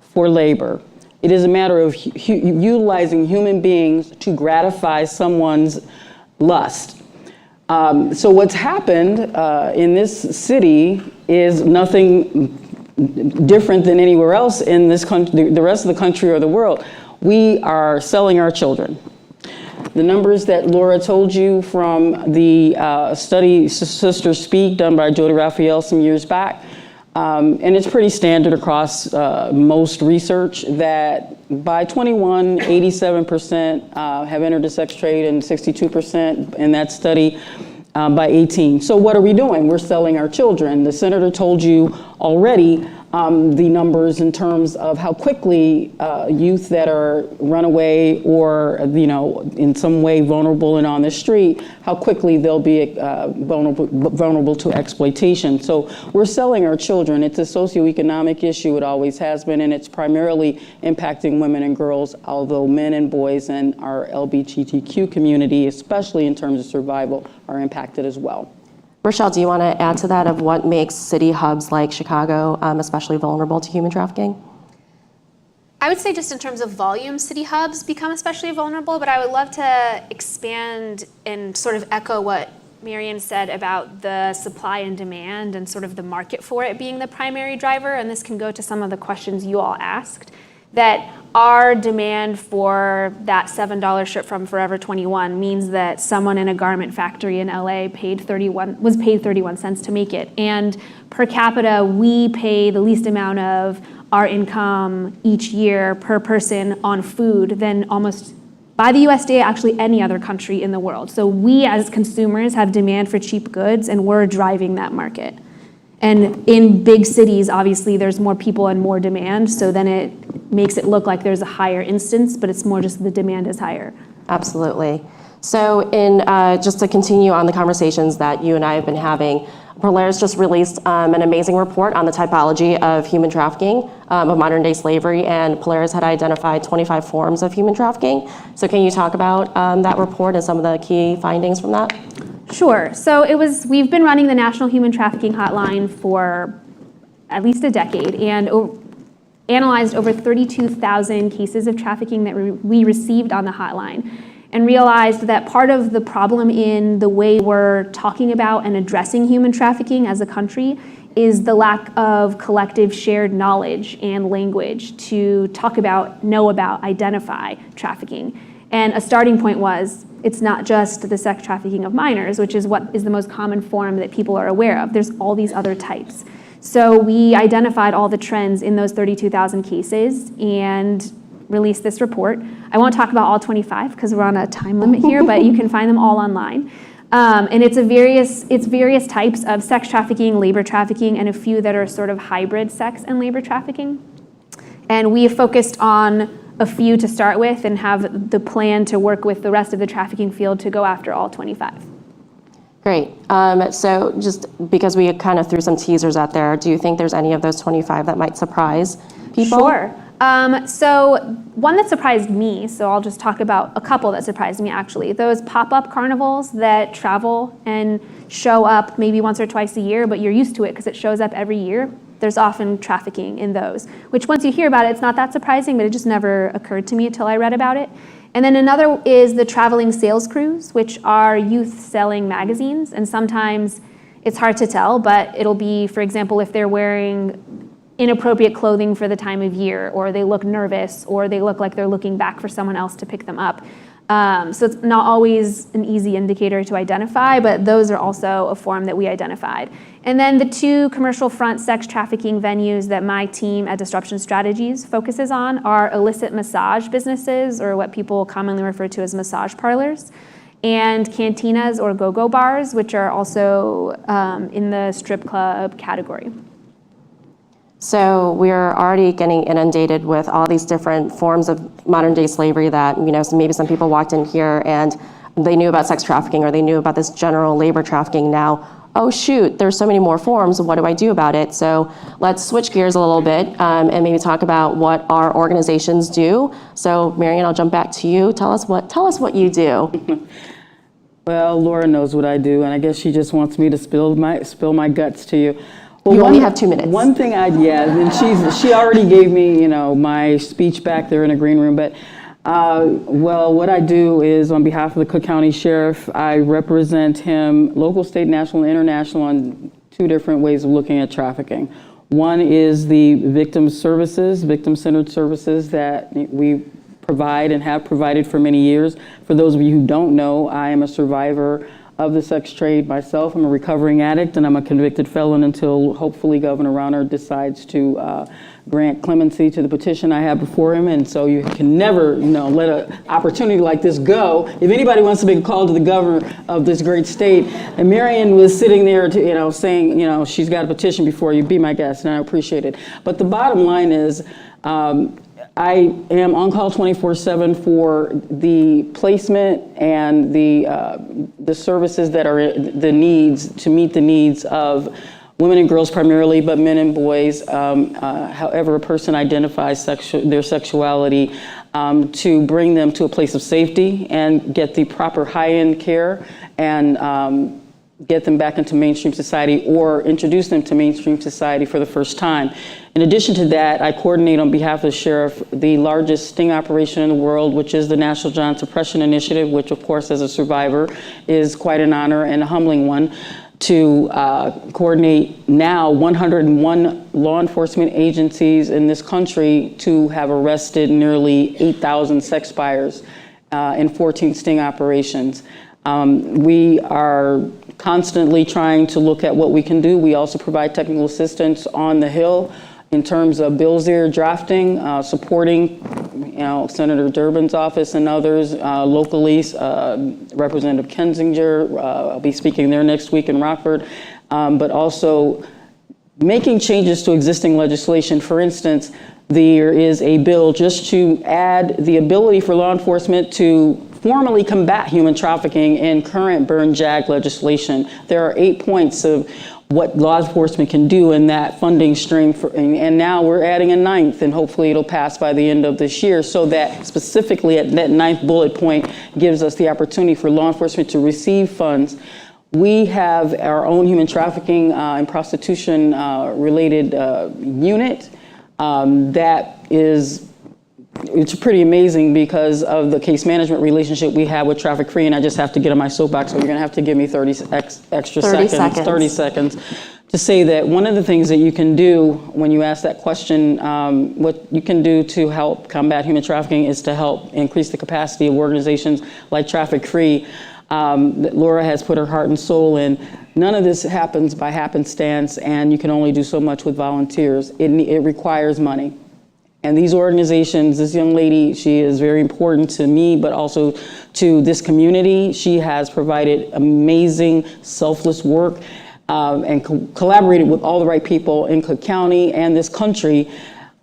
for labor. It is a matter of utilizing human beings to gratify someone's lust. So what's happened in this city is nothing different than anywhere else in this country, the rest of the country or the world. We are selling our children. The numbers that Laura told you from the study Sisters Speak done by Jody Raphael some years back, and it's pretty standard across most research that by 21, 87% have entered the sex trade and 62% in that study by 18. So what are we doing? We're selling our children. The senator told you already the numbers in terms of how quickly youth that are runaway or in some way vulnerable and on the street, how quickly they'll be vulnerable to exploitation. So we're selling our children. It's a socioeconomic issue. It always has been, and it's primarily impacting women and girls, although men and boys and our LGBTQ community, especially in terms of survival, are impacted as well. Rochelle, do you want to add to that of what makes city hubs like Chicago especially vulnerable to human trafficking? I would say just in terms of volume, city hubs become especially vulnerable, but I would love to expand and sort of echo what Marion said about the supply and demand and sort of the market for it being the primary driver, and this can go to some of the questions you all asked, that our demand for that $7 shirt from Forever 21 means that someone in a garment factory in LA was paid 31 cents to make it. And per capita, we pay the least amount of our income each year per person on food than almost, by the USDA, actually any other country in the world. So we as consumers have demand for cheap goods, and we're driving that market. And in big cities, obviously, there's more people and more demand, so then it makes it look like there's a higher instance, but it's more just the demand is higher. Absolutely. So just to continue on the conversations that you and I have been having, Polaris just released an amazing report on the typology of human trafficking of modern day slavery, and Polaris had identified 25 forms of human trafficking. So can you talk about that report and some of the key findings from that? Sure. So we've been running the National Human Trafficking Hotline for at least a decade and analyzed over 32,000 cases of trafficking that we received on the hotline, and realized that part of the problem in the way we're talking about and addressing human trafficking as a country is the lack of collective shared knowledge and language to talk about, know about, identify trafficking. And a starting point was, it's not just the sex trafficking of minors, which is what is the most common form that people are aware of. There's all these other types. So we identified all the trends in those 32,000 cases and released this report. I won't talk about all 25 because we're on a time limit here, but you can find them all online. And it's various types of sex trafficking, labor trafficking, and a few that are sort of hybrid sex and labor trafficking. And we have focused on a few to start with and have the plan to work with the rest of the trafficking field to go after all 25. Great. So just because we kind of threw some teasers out there, do you think there's any of those 25 that might surprise people? Sure. So one that surprised me, so I'll just talk about a couple that surprised me actually. Those pop-up carnivals that travel and show up maybe once or twice a year, but you're used to it because it shows up every year. There's often trafficking in those, which once you hear about it, it's not that surprising, but it just never occurred to me until I read about it. And then another is the traveling sales crews, which are youth selling magazines. And sometimes it's hard to tell, but it'll be, for example, if they're wearing inappropriate clothing for the time of year, or they look nervous, or they look like they're looking back for someone else to pick them up. So it's not always an easy indicator to identify, but those are also a form that we identified. And then the two commercial front sex trafficking venues that my team at Disruption Strategies focuses on are illicit massage businesses, or what people commonly refer to as massage parlors, and cantinas or go-go bars, which are also in the strip club category. So we're already getting inundated with all these different forms of modern day slavery that, so maybe some people walked in here and they knew about sex trafficking, or they knew about this general labor trafficking. Now, oh shoot, there's so many more forms, what do I do about it? So let's switch gears a little bit and maybe talk about what our organizations do. So Marian, I'll jump back to you. Tell us what you do. Well, Laura knows what I do, and I guess she just wants me to spill my guts to you. Well, you only have 2 minutes. One thing and she already gave me, my speech back there in the green room. But what I do is, on behalf of the Cook County Sheriff, I represent him, local, state, national, and international, on 2 different ways of looking at trafficking. One is the victim services, victim-centered services that we provide and have provided for many years. For those of you who don't know, I am a survivor of the sex trade myself. I'm a recovering addict, and I'm a convicted felon until hopefully Governor Rauner decides to grant clemency to the petition I have before him. And so you can never, let an opportunity like this go. If anybody wants to make a call to the governor of this great state, and Marian was sitting there, saying, she's got a petition before you, be my guest, and I appreciate it. But the bottom line is, I am on call 24/7 for the placement and the services that are the needs to meet the needs of women and girls primarily, but men and boys, however a person identifies their sexuality, to bring them to a place of safety and get the proper high-end care and get them back into mainstream society, or introduce them to mainstream society for the first time. In addition to that, I coordinate on behalf of the sheriff the largest sting operation in the world, which is the National Child Suppression Initiative, which of course as a survivor is quite an honor and a humbling one, to coordinate now 101 law enforcement agencies in this country to have arrested nearly 8,000 sex buyers in 14 sting operations. We are constantly trying to look at what we can do. We also provide technical assistance on the Hill in terms of bills they're drafting, supporting Senator Durbin's office and others locally, Representative Kensinger, I'll be speaking there next week in Rockford, but also making changes to existing legislation. For instance, there is a bill just to add the ability for law enforcement to formally combat human trafficking in current Byrne-JAG legislation. There are 8 points of what law enforcement can do in that funding stream, and now we're adding a 9th, and hopefully it'll pass by the end of this year, so that specifically at that 9th bullet point gives us the opportunity for law enforcement to receive funds. We have our own human trafficking and prostitution related unit that is, it's pretty amazing because of the case management relationship we have with Traffic Free, and I just have to get on my soapbox, so you're gonna have to give me 30 seconds to say that one of the things that you can do when you ask that question, what you can do to help combat human trafficking is to help increase the capacity of organizations like Traffic Free that Laura has put her heart and soul in. None of this happens by happenstance, and you can only do so much with volunteers. It requires money. And these organizations, this young lady, she is very important to me, but also to this community. She has provided amazing, selfless work and collaborated with all the right people in Cook County and this country.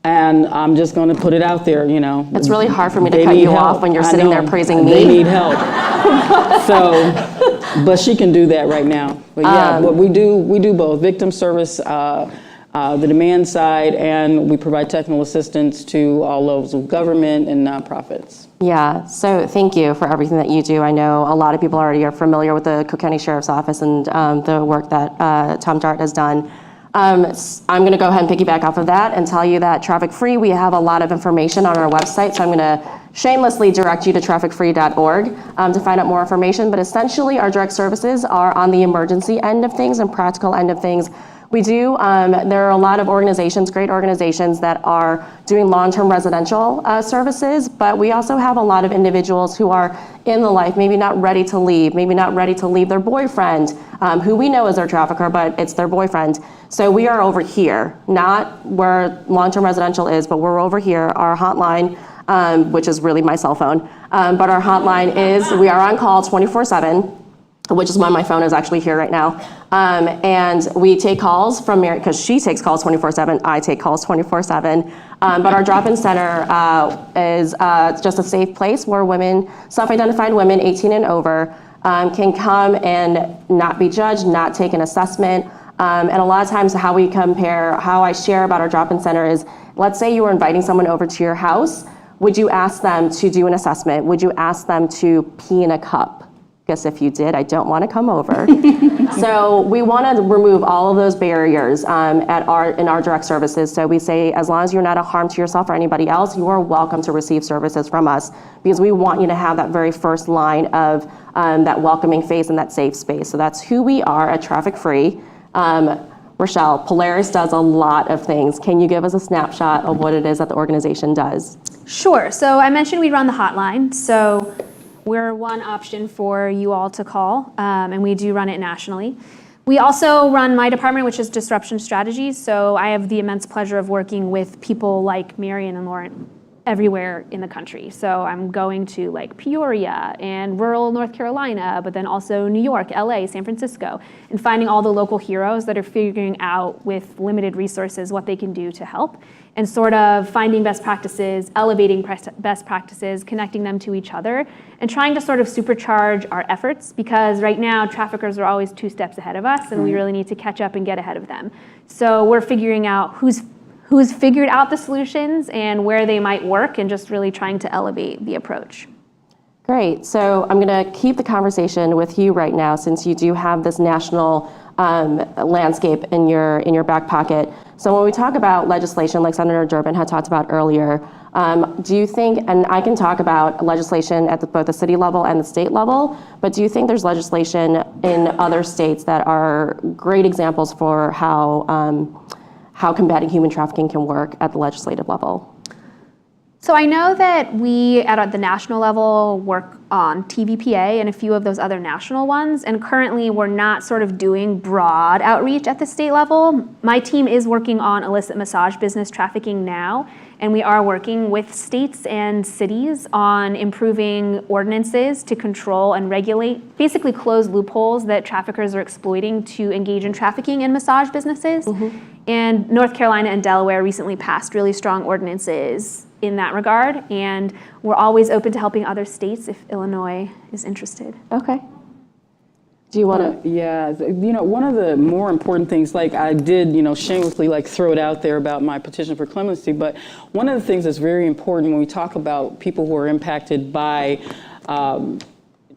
And I'm just going to put it out there, It's really hard for me to cut you off when you're sitting there praising me. They need help. But she can do that right now. But yeah, but we do both victim service the demand side, and we provide technical assistance to all levels of government and nonprofits. Yeah, so thank you for everything that you do. I know a lot of people already are familiar with the Cook County Sheriff's Office and the work that Tom Dart has done. I'm going to go ahead and piggyback off of that and tell you that Traffic Free, we have a lot of information on our website, so I'm going to shamelessly direct you to traffickfree.org to find out more information. But essentially, our direct services are on the emergency end of things and practical end of things. We do, there are a lot of organizations, great organizations that are doing long-term residential services, but we also have a lot of individuals who are in the life, maybe not ready to leave, maybe not ready to leave their boyfriend, who we know is their trafficker, but it's their boyfriend. So we are over here, not where long-term residential is, but we're over here. Our hotline, which is really my cell phone, but our hotline is, we are on call 24/7. Which is why my phone is actually here right now. And we take calls from Mary, because she takes calls 24/7, I take calls 24/7. But our drop-in center is just a safe place where women, self-identified women 18 and over, can come and not be judged, not take an assessment. And a lot of times how we compare, how I share about our drop-in center is, let's say you were inviting someone over to your house, would you ask them to do an assessment? Would you ask them to pee in a cup? Because if you did, I don't want to come over. So we want to remove all of those barriers in our direct services. So we say, as long as you're not a harm to yourself or anybody else, you are welcome to receive services from us, because we want you to have that very first line of that welcoming face and that safe space. So that's who we are at Traffic Free. Rochelle, Polaris does a lot of things. Can you give us a snapshot of what it is that the organization does? Sure. So I mentioned we run the hotline. So we're one option for you all to call, and we do run it nationally. We also run my department, which is disruption strategies. So I have the immense pleasure of working with people like Marion and Lauren everywhere in the country. So I'm going to like Peoria and rural North Carolina, but then also New York, LA, San Francisco, and finding all the local heroes that are figuring out with limited resources what they can do to help, and sort of finding best practices, elevating best practices, connecting them to each other, and trying to sort of supercharge our efforts, because right now traffickers are always 2 steps ahead of us, and we really need to catch up and get ahead of them. So we're figuring out who's figured out the solutions and where they might work, and just really trying to elevate the approach. Great. So I'm going to keep the conversation with you right now, since you do have this national landscape in your back pocket. So when we talk about legislation, like Senator Durbin had talked about earlier, do you think, and I can talk about legislation at both the city level and the state level, but do you think there's legislation in other states that are great examples for how combating human trafficking can work at the legislative level? So I know that we, at the national level, work on TVPA and a few of those other national ones, and currently we're not sort of doing broad outreach at the state level. My team is working on illicit massage business trafficking now, and we are working with states and cities on improving ordinances to control and regulate, basically close loopholes that traffickers are exploiting to engage in trafficking in massage businesses. And North Carolina and Delaware recently passed really strong ordinances in that regard, and we're always open to helping other states if Illinois is interested. Okay. Do you want to? Yeah, one of the more important things, like I did, shamelessly throw it out there about my petition for clemency, but one of the things that's very important when we talk about people who are impacted by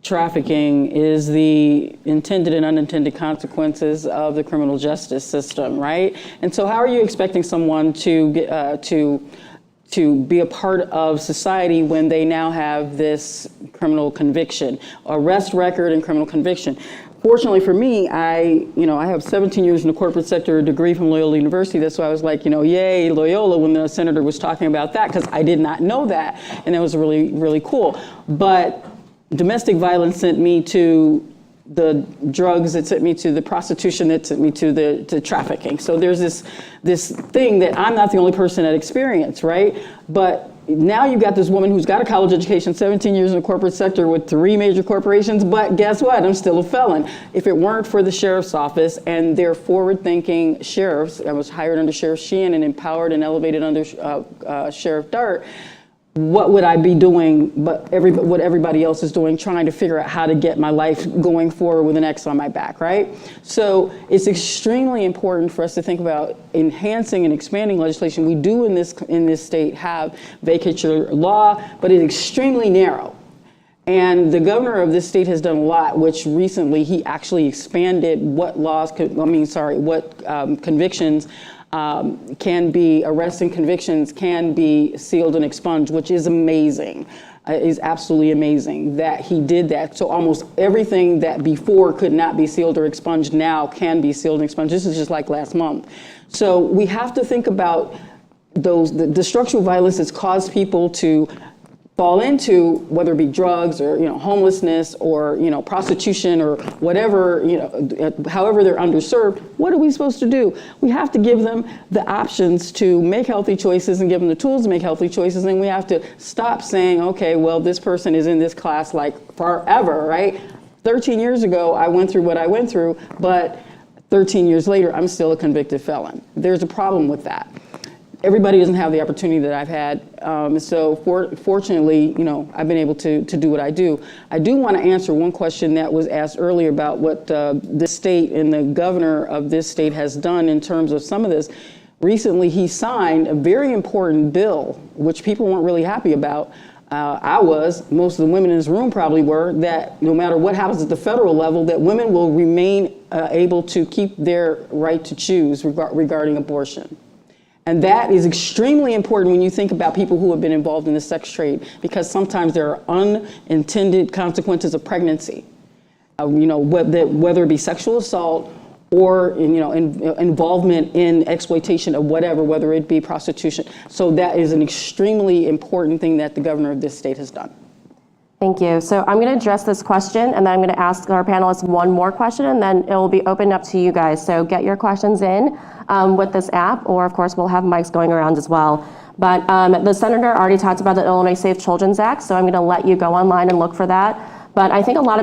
trafficking is the intended and unintended consequences of the criminal justice system, right? And so how are you expecting someone to get, to be a part of society when they now have this criminal conviction, arrest record and criminal conviction? Fortunately for me, I have 17 years in the corporate sector, a degree from Loyola University. That's why I was like, yay, Loyola, when the senator was talking about that, because I did not know that. And that was really, really cool. But domestic violence sent me to the drugs, it sent me to the prostitution, it sent me to the trafficking. So there's this thing that I'm not the only person that experienced, right? But now you've got this woman who's got a college education, 17 years in the corporate sector with 3 major corporations, but guess what? I'm still a felon. If it weren't for the sheriff's office and their forward-thinking sheriffs, I was hired under Sheriff Sheehan and empowered and elevated under Sheriff Dart, what would I be doing but what everybody else is doing, trying to figure out how to get my life going forward with an X on my back, right? So it's extremely important for us to think about enhancing and expanding legislation. We do in this state have vacatur law, but it's extremely narrow. And the governor of this state has done a lot, which recently he actually expanded what convictions can be, arrests and convictions can be sealed and expunged, which is amazing. Is absolutely amazing that he did that. So almost everything that before could not be sealed or expunged now can be sealed and expunged. This is just like last month. So we have to think about the structural violence that's caused people to fall into, whether it be drugs or homelessness or prostitution or whatever, however they're underserved. What are we supposed to do? We have to give them the options to make healthy choices and give them the tools to make healthy choices. And we have to stop saying, okay, well, this person is in this class like forever, right? 13 years ago, I went through what I went through, but 13 years later, I'm still a convicted felon. There's a problem with that. Everybody doesn't have the opportunity that I've had. So fortunately, I've been able to do what I do. I do want to answer one question that was asked earlier about what this state and the governor of this state has done in terms of some of this. Recently, he signed a very important bill, which people weren't really happy about. I was, most of the women in this room probably were, that no matter what happens at the federal level, that women will remain able to keep their right to choose regarding abortion. And that is extremely important when you think about people who have been involved in the sex trade, because sometimes there are unintended consequences of pregnancy, whether it be sexual assault or involvement in exploitation of whatever, whether it be prostitution. So that is an extremely important thing that the governor of this state has done. Thank you. So I'm going to address this question, and then I'm going to ask our panelists one more question, and then it will be open up to you guys. So get your questions in with this app, or of course we'll have mics going around as well. But the senator already talked about the Illinois Safe Children's Act, so I'm going to let you go online and look for that. But I think what a lot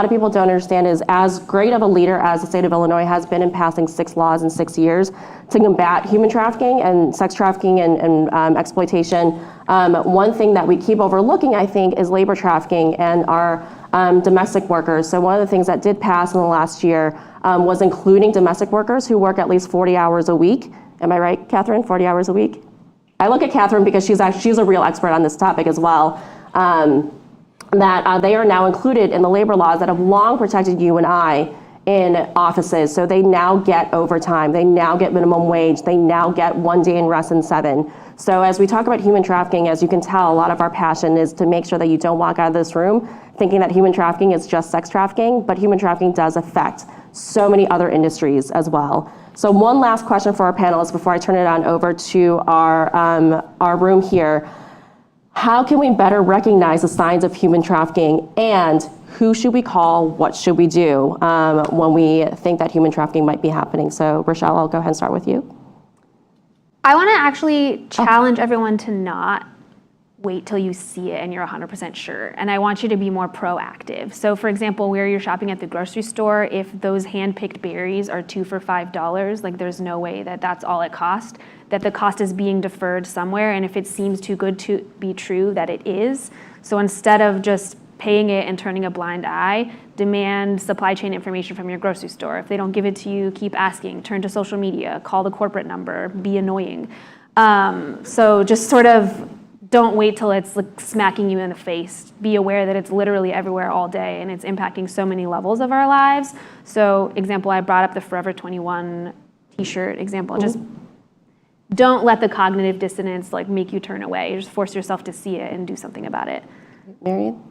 of people don't understand is, as great of a leader as the state of Illinois has been in passing 6 laws in 6 years to combat human trafficking and sex trafficking and exploitation, one thing that we keep overlooking, I think, is labor trafficking and our domestic workers. So one of the things that did pass in the last year was including domestic workers who work at least 40 hours a week. Am I right, Catherine? 40 hours a week? I look at Catherine because she's a real expert on this topic as well. That they are now included in the labor laws that have long protected you and I in offices. So they now get overtime, they now get minimum wage, they now get 1 day in rest and 7. So as we talk about human trafficking, as you can tell, a lot of our passion is to make sure that you don't walk out of this room thinking that human trafficking is just sex trafficking, but human trafficking does affect so many other industries as well. So one last question for our panelists before I turn it on over to our room here. How can we better recognize the signs of human trafficking, and who should we call, what should we do when we think that human trafficking might be happening? So Rochelle, I'll go ahead and start with you. I want to actually challenge everyone to not wait till you see it and you're 100% sure. And I want you to be more proactive. So for example, where you're shopping at the grocery store, if those hand-picked berries are 2 for $5, like there's no way that that's all it costs, that the cost is being deferred somewhere. And if it seems too good to be true, that it is. So instead of just paying it and turning a blind eye, demand supply chain information from your grocery store. If they don't give it to you, keep asking, turn to social media, call the corporate number, be annoying. So just sort of don't wait till it's like smacking you in the face. Be aware that it's literally everywhere all day and it's impacting so many levels of our lives. So example, I brought up the Forever 21 t-shirt example. Just don't let the cognitive dissonance like make you turn away. Just force yourself to see it and do something about it. Marion?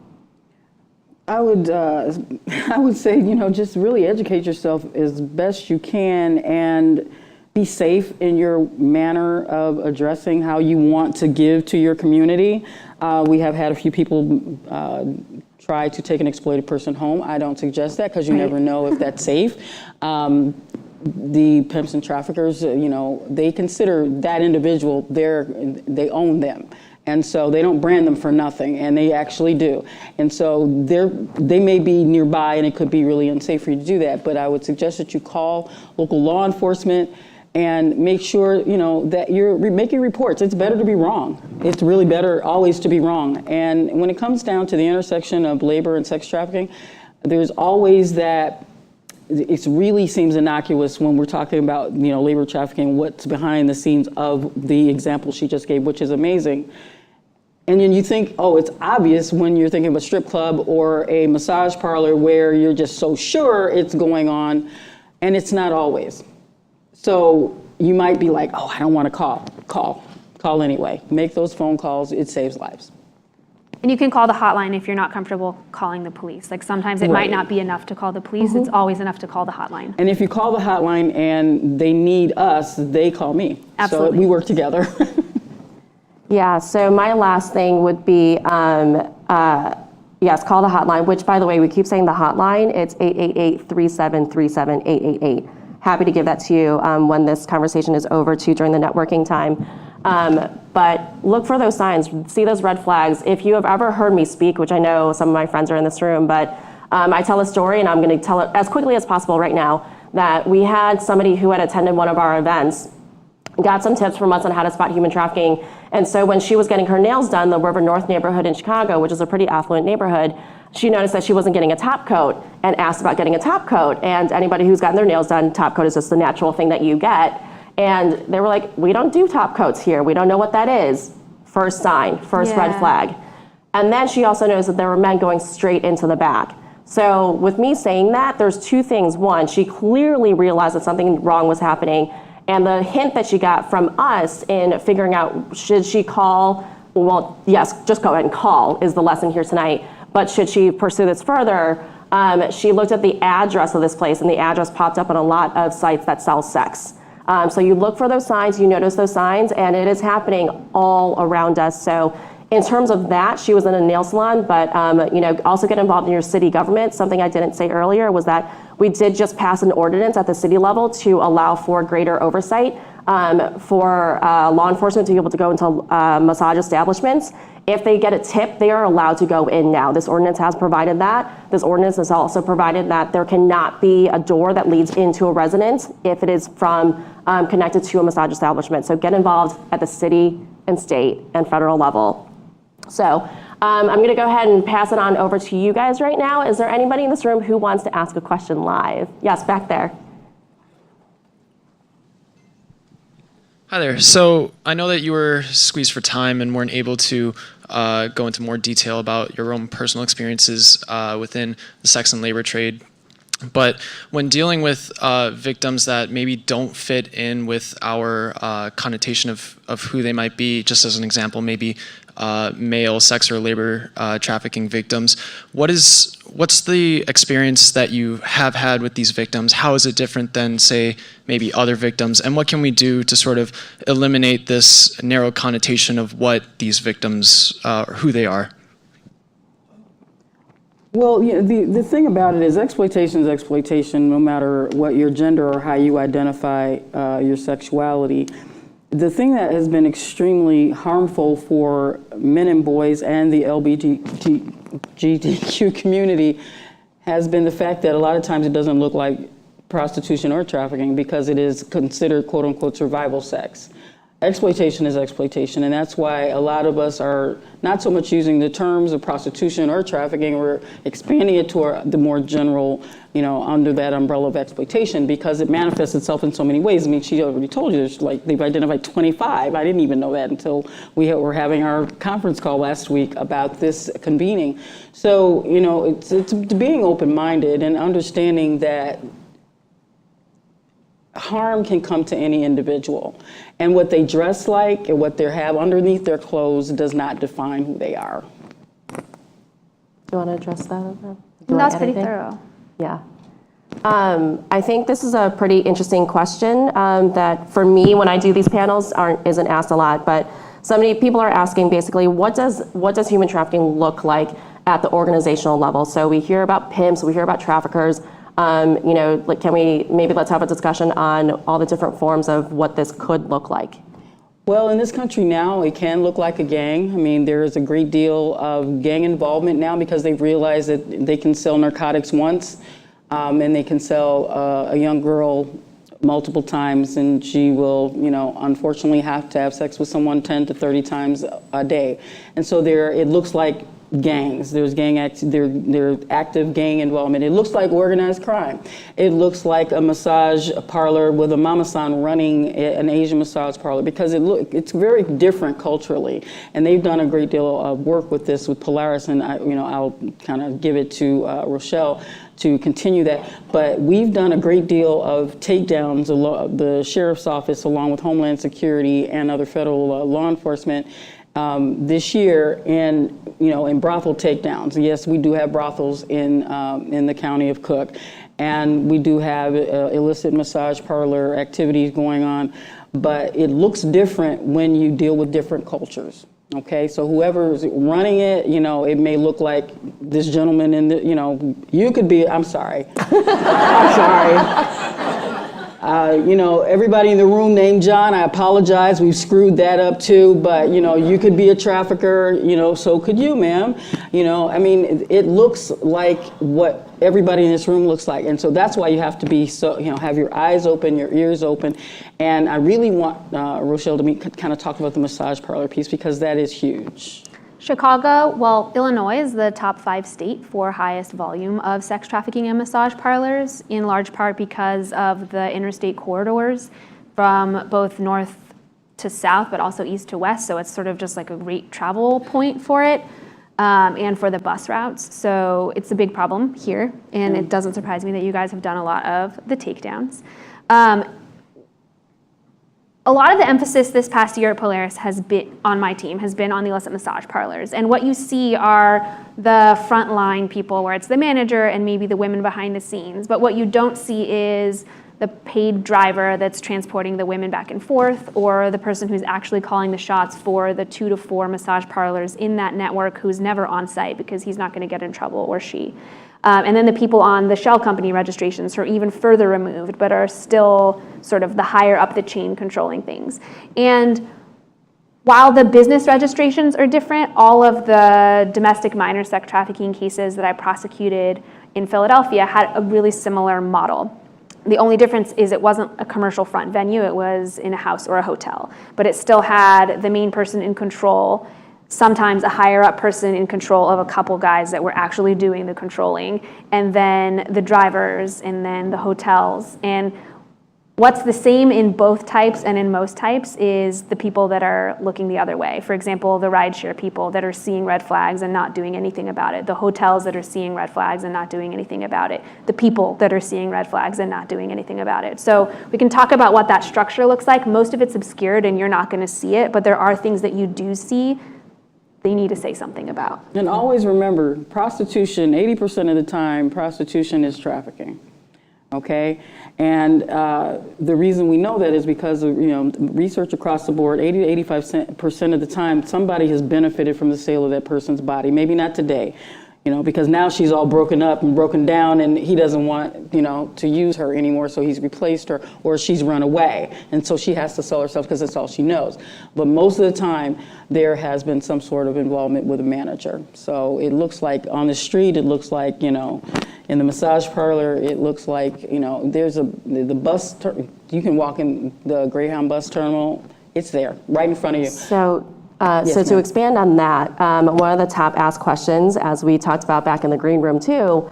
I would say, just really educate yourself as best you can and be safe in your manner of addressing how you want to give to your community. We have had a few people try to take an exploited person home. I don't suggest that because you never know if that's safe. The pimps and traffickers, they consider that individual, they own them. And so they don't brand them for nothing, and they actually do. And so they may be nearby, and it could be really unsafe for you to do that. But I would suggest that you call local law enforcement and make sure, that you're making reports. It's better to be wrong. It's really better always to be wrong. And when it comes down to the intersection of labor and sex trafficking, there's always that. It really seems innocuous when we're talking about, labor trafficking, what's behind the scenes of the example she just gave, which is amazing. And then you think, oh, it's obvious when you're thinking of a strip club or a massage parlor where you're just so sure it's going on, and it's not always. So you might be like, oh, I don't want to call anyway. Make those phone calls, it saves lives. And you can call the hotline if you're not comfortable calling the police. Like sometimes it might not be enough to call the police. It's always enough to call the hotline. And if you call the hotline and they need us, they call me. Absolutely. So we work together. Yeah, so my last thing would be, yes, call the hotline, which, by the way, we keep saying the hotline. It's 888-3737-888. Happy to give that to you when this conversation is over, too, during the networking time. But look for those signs, see those red flags. If you have ever heard me speak, which I know some of my friends are in this room, but I tell a story, and I'm going to tell it as quickly as possible right now, that we had somebody who had attended one of our events, got some tips from us on how to spot human trafficking. And so when she was getting her nails done, the River North neighborhood in Chicago, which is a pretty affluent neighborhood, she noticed that she wasn't getting a top coat and asked about getting a top coat. And anybody who's gotten their nails done, top coat is just the natural thing that you get. And they were like, we don't do top coats here. We don't know what that is. First sign, first red flag. And then she also noticed that there were men going straight into the back. So with me saying that, there's two things. One, she clearly realized that something wrong was happening. And the hint that she got from us in figuring out, should she call? Well, yes, just go ahead and call is the lesson here tonight. But should she pursue this further? She looked at the address of this place, and the address popped up on a lot of sites that sell sex. So you look for those signs, you notice those signs, and it is happening all around us. So in terms of that, she was in a nail salon, but also get involved in your city government. Something I didn't say earlier was that we did just pass an ordinance at the city level to allow for greater oversight for law enforcement to be able to go into massage establishments. If they get a tip, they are allowed to go in now. This ordinance has provided that. This ordinance has also provided that there cannot be a door that leads into a residence if it is from connected to a massage establishment. So get involved at the city and state and federal level. So I'm going to go ahead and pass it on over to you guys right now. Is there anybody in this room who wants to ask a question live? Yes, back there. Hi there. So I know that you were squeezed for time and weren't able to go into more detail about your own personal experiences within the sex and labor trade. But when dealing with victims that maybe don't fit in with our connotation of who they might be, just as an example, maybe male sex or labor trafficking victims, what's the experience that you have had with these victims? How is it different than, say, maybe other victims? And what can we do to sort of eliminate this narrow connotation of what these victims, who they are? Well, the thing about it is exploitation is exploitation, no matter what your gender or how you identify your sexuality. The thing that has been extremely harmful for men and boys and the LGBTQ community has been the fact that a lot of times it doesn't look like prostitution or trafficking because it is considered quote unquote survival sex. Exploitation is exploitation, and that's why a lot of us are not so much using the terms of prostitution or trafficking. We're expanding it to the more general, under that umbrella of exploitation, because it manifests itself in so many ways. I mean, she already told you, there's they've identified 25. I didn't even know that until we were having our conference call last week about this convening. So, it's being open-minded and understanding that harm can come to any individual, and what they dress like and what they have underneath their clothes does not define who they are. Do you want to address that? That's pretty thorough. Yeah. I think this is a pretty interesting question that for me, when I do these panels, isn't asked a lot, but so many people are asking basically, what does human trafficking look like at the organizational level? So we hear about pimps, we hear about traffickers. Can we let's have a discussion on all the different forms of what this could look like? Well, in this country now, it can look like a gang. I mean, there is a great deal of gang involvement now because they've realized that they can sell narcotics once, and they can sell a young girl multiple times, and she will, unfortunately have to have sex with someone 10 to 30 times a day. And so it looks like gangs. There's there's active gang involvement. It looks like organized crime. It looks like a massage parlor with a mama-san running an Asian massage parlor, because it's very different culturally. And they've done a great deal of work with this with Polaris, and I'll kind of give it to Rochelle to continue that. But we've done a great deal of takedowns, the sheriff's office along with Homeland Security and other federal law enforcement this year in brothel takedowns. Yes, we do have brothels in the county of Cook, and we do have illicit massage parlor activities going on, but it looks different when you deal with different cultures. Okay, so whoever's running it, it may look like this gentleman in the, you could be, I'm sorry. I'm sorry. Everybody in the room named John, I apologize, we've screwed that up too, but you could be a trafficker, so could you, ma'am. It looks like what everybody in this room looks like. And so that's why you have to be have your eyes open, your ears open. And I really want Rochelle to kind of talk about the massage parlor piece, because that is huge. Illinois is the top 5 state for highest volume of sex trafficking and massage parlors, in large part because of the interstate corridors from both north to south, but also east to west. So it's sort of just like a great travel point for it, and for the bus routes. So it's a big problem here, and it doesn't surprise me that you guys have done a lot of the takedowns. A lot of the emphasis this past year at Polaris has been on my team, has been on the illicit massage parlors. And what you see are the frontline people, where it's the manager and maybe the women behind the scenes. But what you don't see is the paid driver that's transporting the women back and forth, or the person who's actually calling the shots for the 2 to 4 massage parlors in that network, who's never on site because he's not going to get in trouble, or she. And then the people on the shell company registrations who are even further removed, but are still sort of the higher up the chain controlling things. And while the business registrations are different, all of the domestic minor sex trafficking cases that I prosecuted in Philadelphia had a really similar model. The only difference is it wasn't a commercial front venue, it was in a house or a hotel. But it still had the main person in control, sometimes a higher up person in control of a couple guys that were actually doing the controlling, and then the drivers, and then the hotels. And what's the same in both types and in most types is the people that are looking the other way. For example, the rideshare people that are seeing red flags and not doing anything about it. The hotels that are seeing red flags and not doing anything about it. The people that are seeing red flags and not doing anything about it. So we can talk about what that structure looks like. Most of it's obscured and you're not going to see it, but there are things that you do see they need to say something about. And always remember, prostitution, 80% of the time, prostitution is trafficking. Okay, and the reason we know that is because of research across the board. 80 to 85% of the time, somebody has benefited from the sale of that person's body. Maybe not today, because now she's all broken up and broken down, and he doesn't want to use her anymore, so he's replaced her, or she's run away, and so she has to sell herself because that's all she knows. But most of the time, there has been some sort of involvement with a manager. So it looks like on the street, it looks like in the massage parlor, it looks like, there's the bus, you can walk in the Greyhound bus terminal, it's there, right in front of you. So Yes, to ma'am. expand on that, one of the top asked questions, as we talked about back in the green room too,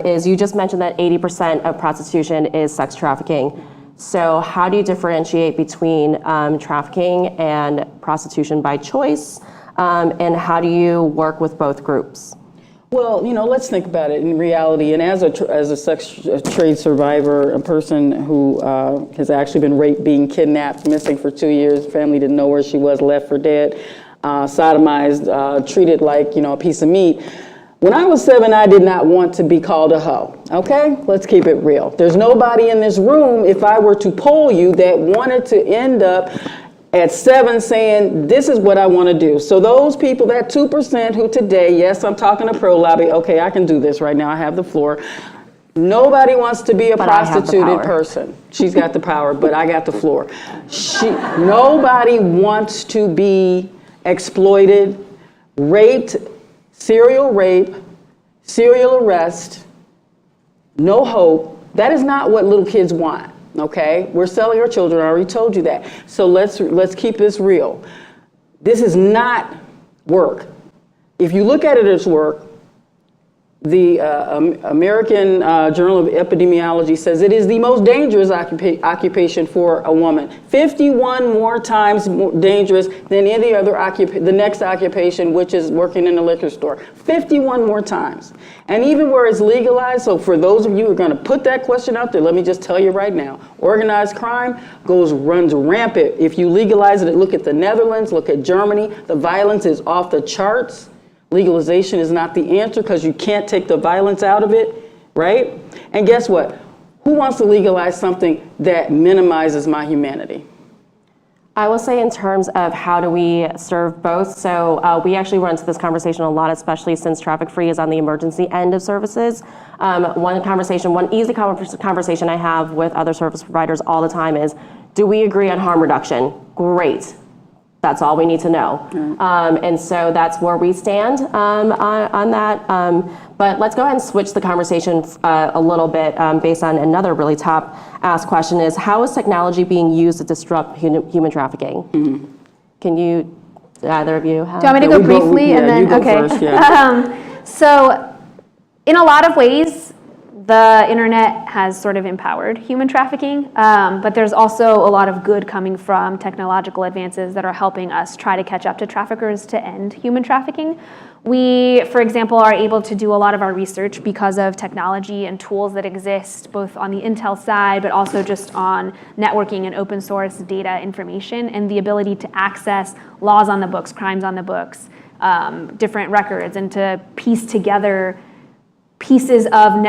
is you just mentioned that 80% of prostitution is sex trafficking. So how do you differentiate between trafficking and prostitution by choice, and how do you work with both groups? Well, let's think about it in reality. And as a sex trade survivor, a person who has actually been raped, being kidnapped, missing for 2 years, family didn't know where she was, left for dead, sodomized, treated like, a piece of meat. When I was 7, I did not want to be called a hoe, okay? Let's keep it real. There's nobody in this room, if I were to poll you, that wanted to end up at 7 saying, this is what I want to do. So those people, that 2% who today, yes, I'm talking to pro lobby, okay, I can do this right now, I have the floor. Nobody wants to be a prostituted person. She's got the power, but I got the floor. Nobody wants to be exploited, raped, serial rape, serial arrest, no hope. That is not what little kids want. okay? We're selling our children, I already told you that. So let's keep this real. This is not work. If you look at it as work, the American Journal of Epidemiology says it is the most dangerous occupation for a woman. 51 more times more dangerous than any other the next occupation, which is working in a liquor store. 51 more times. And even where it's legalized, so for those of you who are going to put that question out there, let me just tell you right now, organized crime runs rampant. If you legalize it, look at the Netherlands, look at Germany, the violence is off the charts. Legalization is not the answer because you can't take the violence out of it, right? And guess what? Who wants to legalize something that minimizes my humanity? I will say in terms of how do we serve both, so we actually run into this conversation a lot, especially since Traffic Free is on the emergency end of services. One easy conversation I have with other service providers all the time is, do we agree on harm reduction? Great. That's all we need to know. And so that's where we stand on that. But let's go ahead and switch the conversation a little bit based on another really top asked question is, how is technology being used to disrupt human trafficking? Mm-hmm. Can you, either of you have? Do you want me to go briefly and then, okay. First, yeah. So in a lot of ways, the internet has sort of empowered human trafficking, but there's also a lot of good coming from technological advances that are helping us try to catch up to traffickers to end human trafficking. We, for example, are able to do a lot of our research because of technology and tools that exist both on the intel side, but also just on networking and open source data information and the ability to access laws on the books, crimes on the books, different records, and to piece together pieces of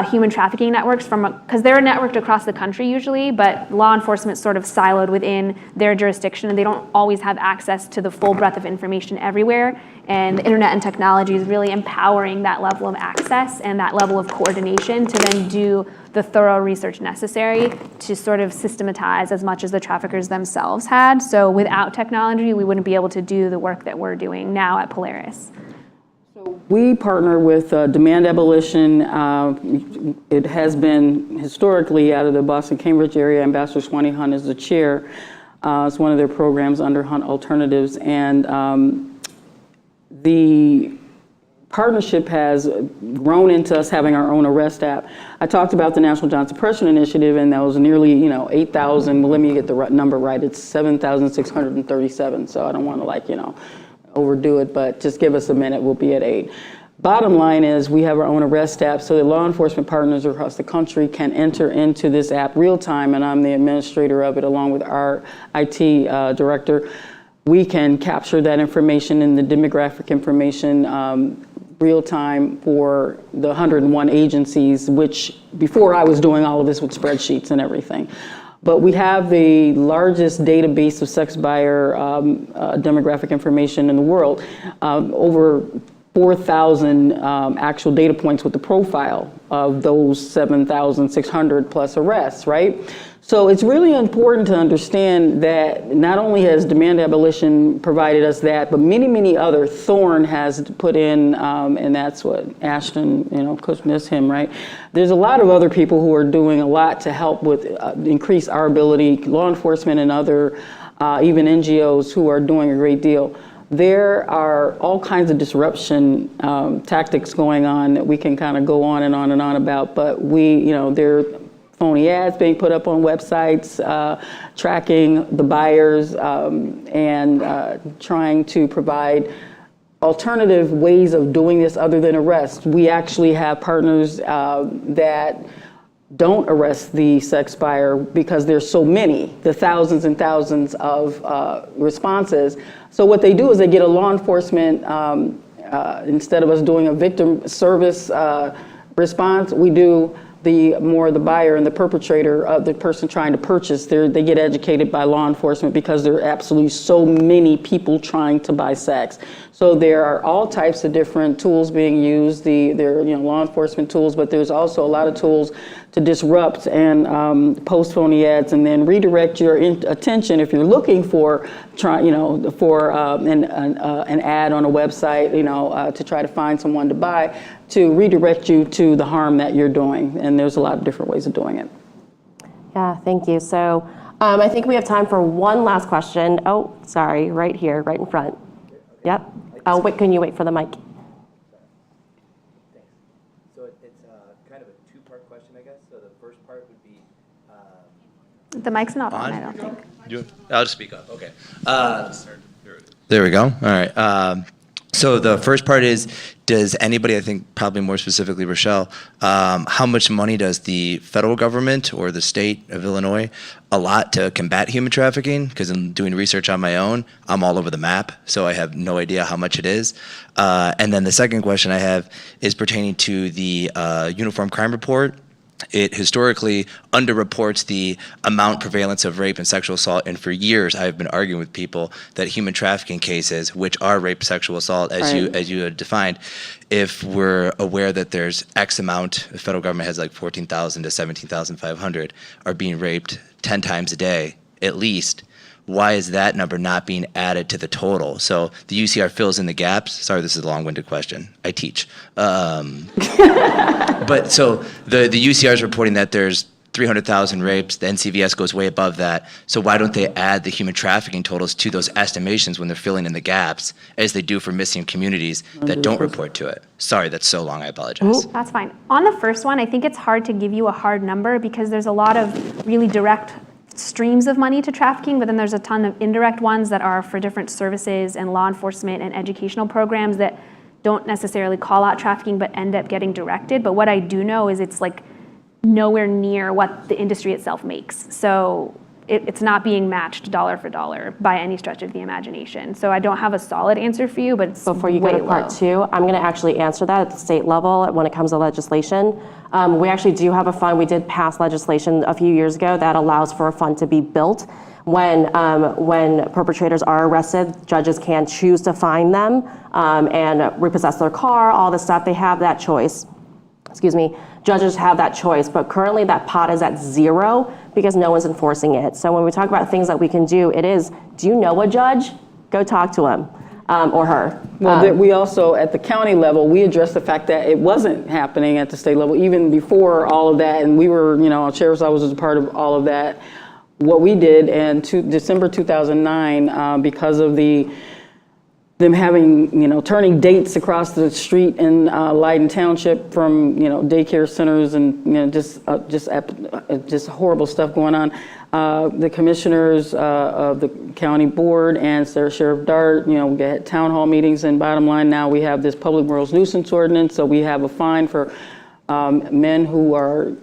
human trafficking networks because they're networked across the country usually, but law enforcement sort of siloed within their jurisdiction and they don't always have access to the full breadth of information everywhere. And the internet and technology is really empowering that level of access and that level of coordination to then do the thorough research necessary to sort of systematize as much as the traffickers themselves had. So without technology, we wouldn't be able to do the work that we're doing now at Polaris. We partner with Demand Abolition. It has been historically out of the Boston-Cambridge area. Ambassador Swanee Hunt is the chair. It's one of their programs under Hunt Alternatives. And the partnership has grown into us having our own arrest app. I talked about the National Joint Suppression Initiative, and that was nearly 8,000. Well, let me get the number right. It's 7,637. So I don't want to overdo it, but just give us a minute, we'll be at 8. Bottom line is we have our own arrest app so that law enforcement partners across the country can enter into this app real time, and I'm the administrator of it along with our IT director. We can capture that information and the demographic information real time for the 101 agencies, which before I was doing all of this with spreadsheets and everything. But we have the largest database of sex buyer demographic information in the world, over 4,000 actual data points with the profile of those 7,600 plus arrests, right? So it's really important to understand that not only has Demand Abolition provided us that, but many, many other, Thorn has put in, and that's what Ashton, could miss him, right? There's a lot of other people who are doing a lot to help with increase our ability, law enforcement and other, even NGOs who are doing a great deal. There are all kinds of disruption tactics going on that we can kind of go on and on and on about, but there are phony ads being put up on websites, tracking the buyers, and trying to provide alternative ways of doing this other than arrest. We actually have partners that don't arrest the sex buyer because there's so many, the thousands and thousands of responses. So what they do is they get a law enforcement, instead of us doing a victim service response, we do the buyer and the perpetrator of the person trying to purchase. They get educated by law enforcement because there are absolutely so many people trying to buy sex. So there are all types of different tools being used. There are law enforcement tools, but there's also a lot of tools to disrupt and post phony ads and then redirect your attention if you're looking for an ad on a website, to try to find someone to buy, to redirect you to the harm that you're doing. And there's a lot of different ways of doing it. Yeah, thank you. So I think we have time for one last question. Oh, sorry, right here, right in front. Yep. Oh, wait, can you wait for the mic? So it's kind of a two-part question, I guess. So the first part would be... The mic's not on, I don't think. I'll just speak up, okay. There we go, all right. So the first part is, does anybody, I think probably more specifically Rochelle, how much money does the federal government or the state of Illinois allot to combat human trafficking? Because in doing research on my own, I'm all over the map, so I have no idea how much it is. And then the second question I have is pertaining to the Uniform Crime Report. It historically underreports the amount prevalence of rape and sexual assault, and for years I've been arguing with people that human trafficking cases, which are rape, sexual assault, as you had defined, if we're aware that there's X amount, the federal government has like 14,000 to 17,500 are being raped 10 times a day at least. Why is that number not being added to the total? So the UCR fills in the gaps. Sorry, this is a long-winded question. I teach. But so the UCR is reporting that there's 300,000 rapes. The NCVS goes way above that. So why don't they add the human trafficking totals to those estimations when they're filling in the gaps, as they do for missing communities that don't report to it? Sorry, that's so long. I apologize. That's fine. On the first one, I think it's hard to give you a hard number because there's a lot of really direct streams of money to trafficking, but then there's a ton of indirect ones that are for different services and law enforcement and educational programs that don't necessarily call out trafficking but end up getting directed. But what I do know is it's like nowhere near what the industry itself makes. So it's not being matched dollar for dollar by any stretch of the imagination. So I don't have a solid answer for you, but it's Before you go to part two, I'm going to actually answer that at the state level when it comes to legislation. We actually do have a fund. We did pass legislation a few years ago that allows for a fund to be built. When perpetrators are arrested, judges can choose to fine them and repossess their car, all this stuff. They have that choice. Excuse me. Judges have that choice, but currently that pot is at zero because no one's enforcing it. So when we talk about things that we can do, it is, do you know a judge? Go talk to him or her. Well, we also, at the county level, we addressed the fact that it wasn't happening at the state level, even before all of that, and we were, Sheriff's Office was a part of all of that. What we did in December 2009, because of them having, turning dates across the street in Leiden Township from, daycare centers and, just horrible stuff going on. The commissioners of the county board and Sheriff Dart, we had town hall meetings, and bottom line now we have this public morals nuisance ordinance, so we have a fine for men who are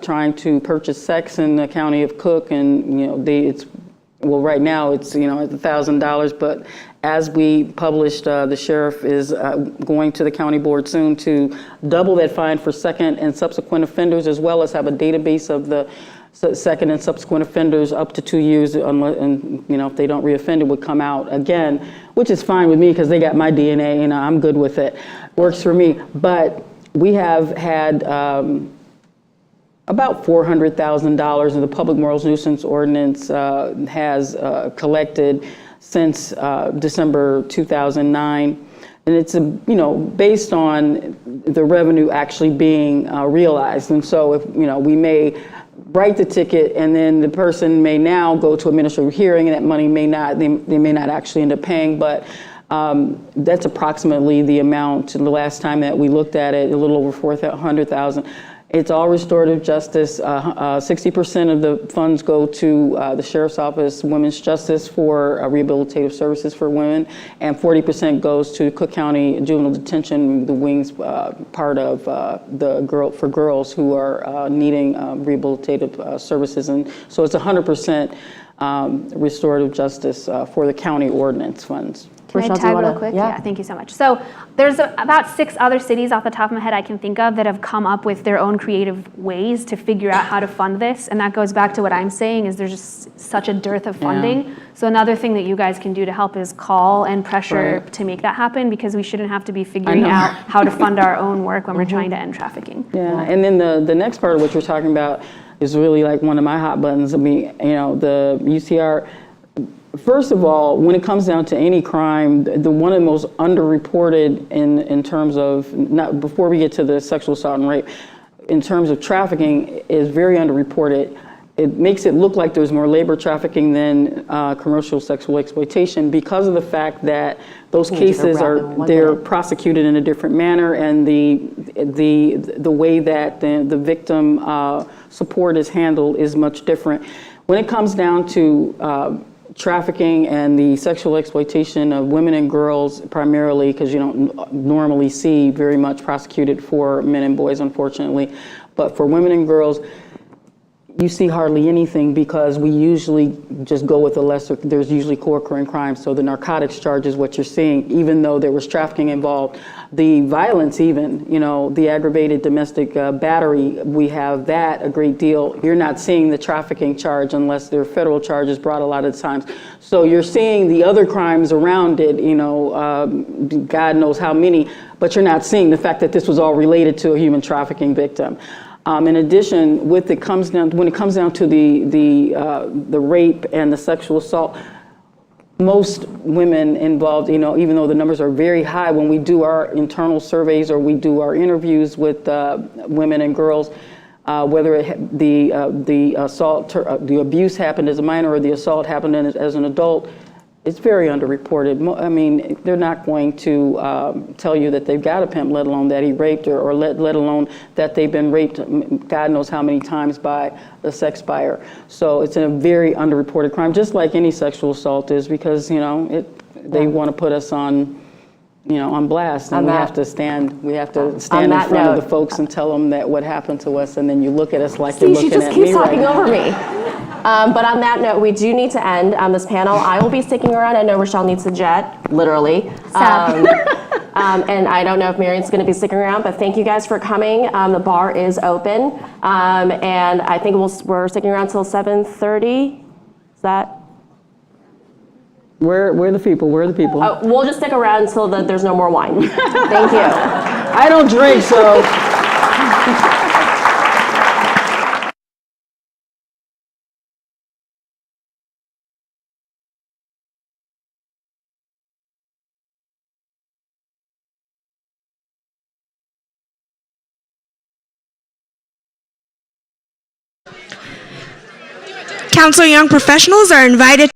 trying to purchase sex in the county of Cook, and, right now it's, at $1,000, but as we published, the sheriff is going to the county board soon to double that fine for second and subsequent offenders, as well as have a database of the second and subsequent offenders up to 2 years, and if they don't reoffend, it would come out again, which is fine with me because they got my DNA and I'm good with it. Works for me. But we have had about $400,000 in the public morals nuisance ordinance has collected since December 2009. And it's, based on the revenue actually being realized. And so if, we may write the ticket and then the person may now go to administrative hearing and that money may not, they may not actually end up paying, but that's approximately the amount. The last time that we looked at it, a little over 400,000. It's all restorative justice. 60% of the funds go to the Sheriff's Office, Women's Justice for rehabilitative services for women, and 40% goes to Cook County Juvenile Detention, the wings part of for girls who are needing rehabilitative services. And so it's 100% restorative justice for the county ordinance funds. Can I tag real quick? Yeah, thank you so much. So there's about 6 other cities off the top of my head I can think of that have come up with their own creative ways to figure out how to fund this. And that goes back to what I'm saying is there's just such a dearth of funding. Yeah. So another thing that you guys can do to help is call and pressure to make that happen, because we shouldn't have to be figuring out how to fund our own work when we're trying to end trafficking. Yeah, and then the next part of what you're talking about is really like one of my hot buttons. I mean, the UCR, first of all, when it comes down to any crime, the one of the most underreported in terms of, not before we get to the sexual assault and rape, in terms of trafficking is very underreported. it makes it look like there's more labor trafficking than commercial sexual exploitation because of the fact that those cases they're prosecuted in a different manner, and the way that the victim support is handled is much different. When it comes down to trafficking and the sexual exploitation of women and girls primarily, because you don't normally see very much prosecuted for men and boys, unfortunately, but for women and girls, you see hardly anything because we usually just go with the lesser, there's usually co-occurring crimes. So the narcotics charge is what you're seeing, even though there was trafficking involved. The violence even, you know, the aggravated domestic battery, we have that a great deal. You're not seeing the trafficking charge unless there are federal charges brought a lot of times. So you're seeing the other crimes around it, you know, God knows how many, but you're not seeing the fact that this was all related to a human trafficking victim. In addition, when it comes down to the rape and the sexual assault, most women involved, you know, even though the numbers are very high, when we do our internal surveys or we do our interviews with women and girls, whether the assault, the abuse happened as a minor or the assault happened as an adult, it's very underreported. I mean, they're not going to tell you that they've got a pimp, let alone that he raped her, or let alone that they've been raped God knows how many times by the sex buyer. So it's a very underreported crime, just like any sexual assault is, because, you know, they want to put us on, you know, on blast, and we have to stand in front of the folks and tell them that what happened to us, and then you look at us like you're looking at me. She just keeps talking over me. But on that note, we do need to end this panel. I will be sticking around. I know Rochelle needs a jet, literally. And I don't know if Marion's going to be sticking around, but thank you guys for coming. The bar is open. And I think we're sticking around till 7:30. Is that? Where are the people? Where are the people? We'll just stick around until there's no more wine. Thank you. I don't drink, so. Council Young Professionals are invited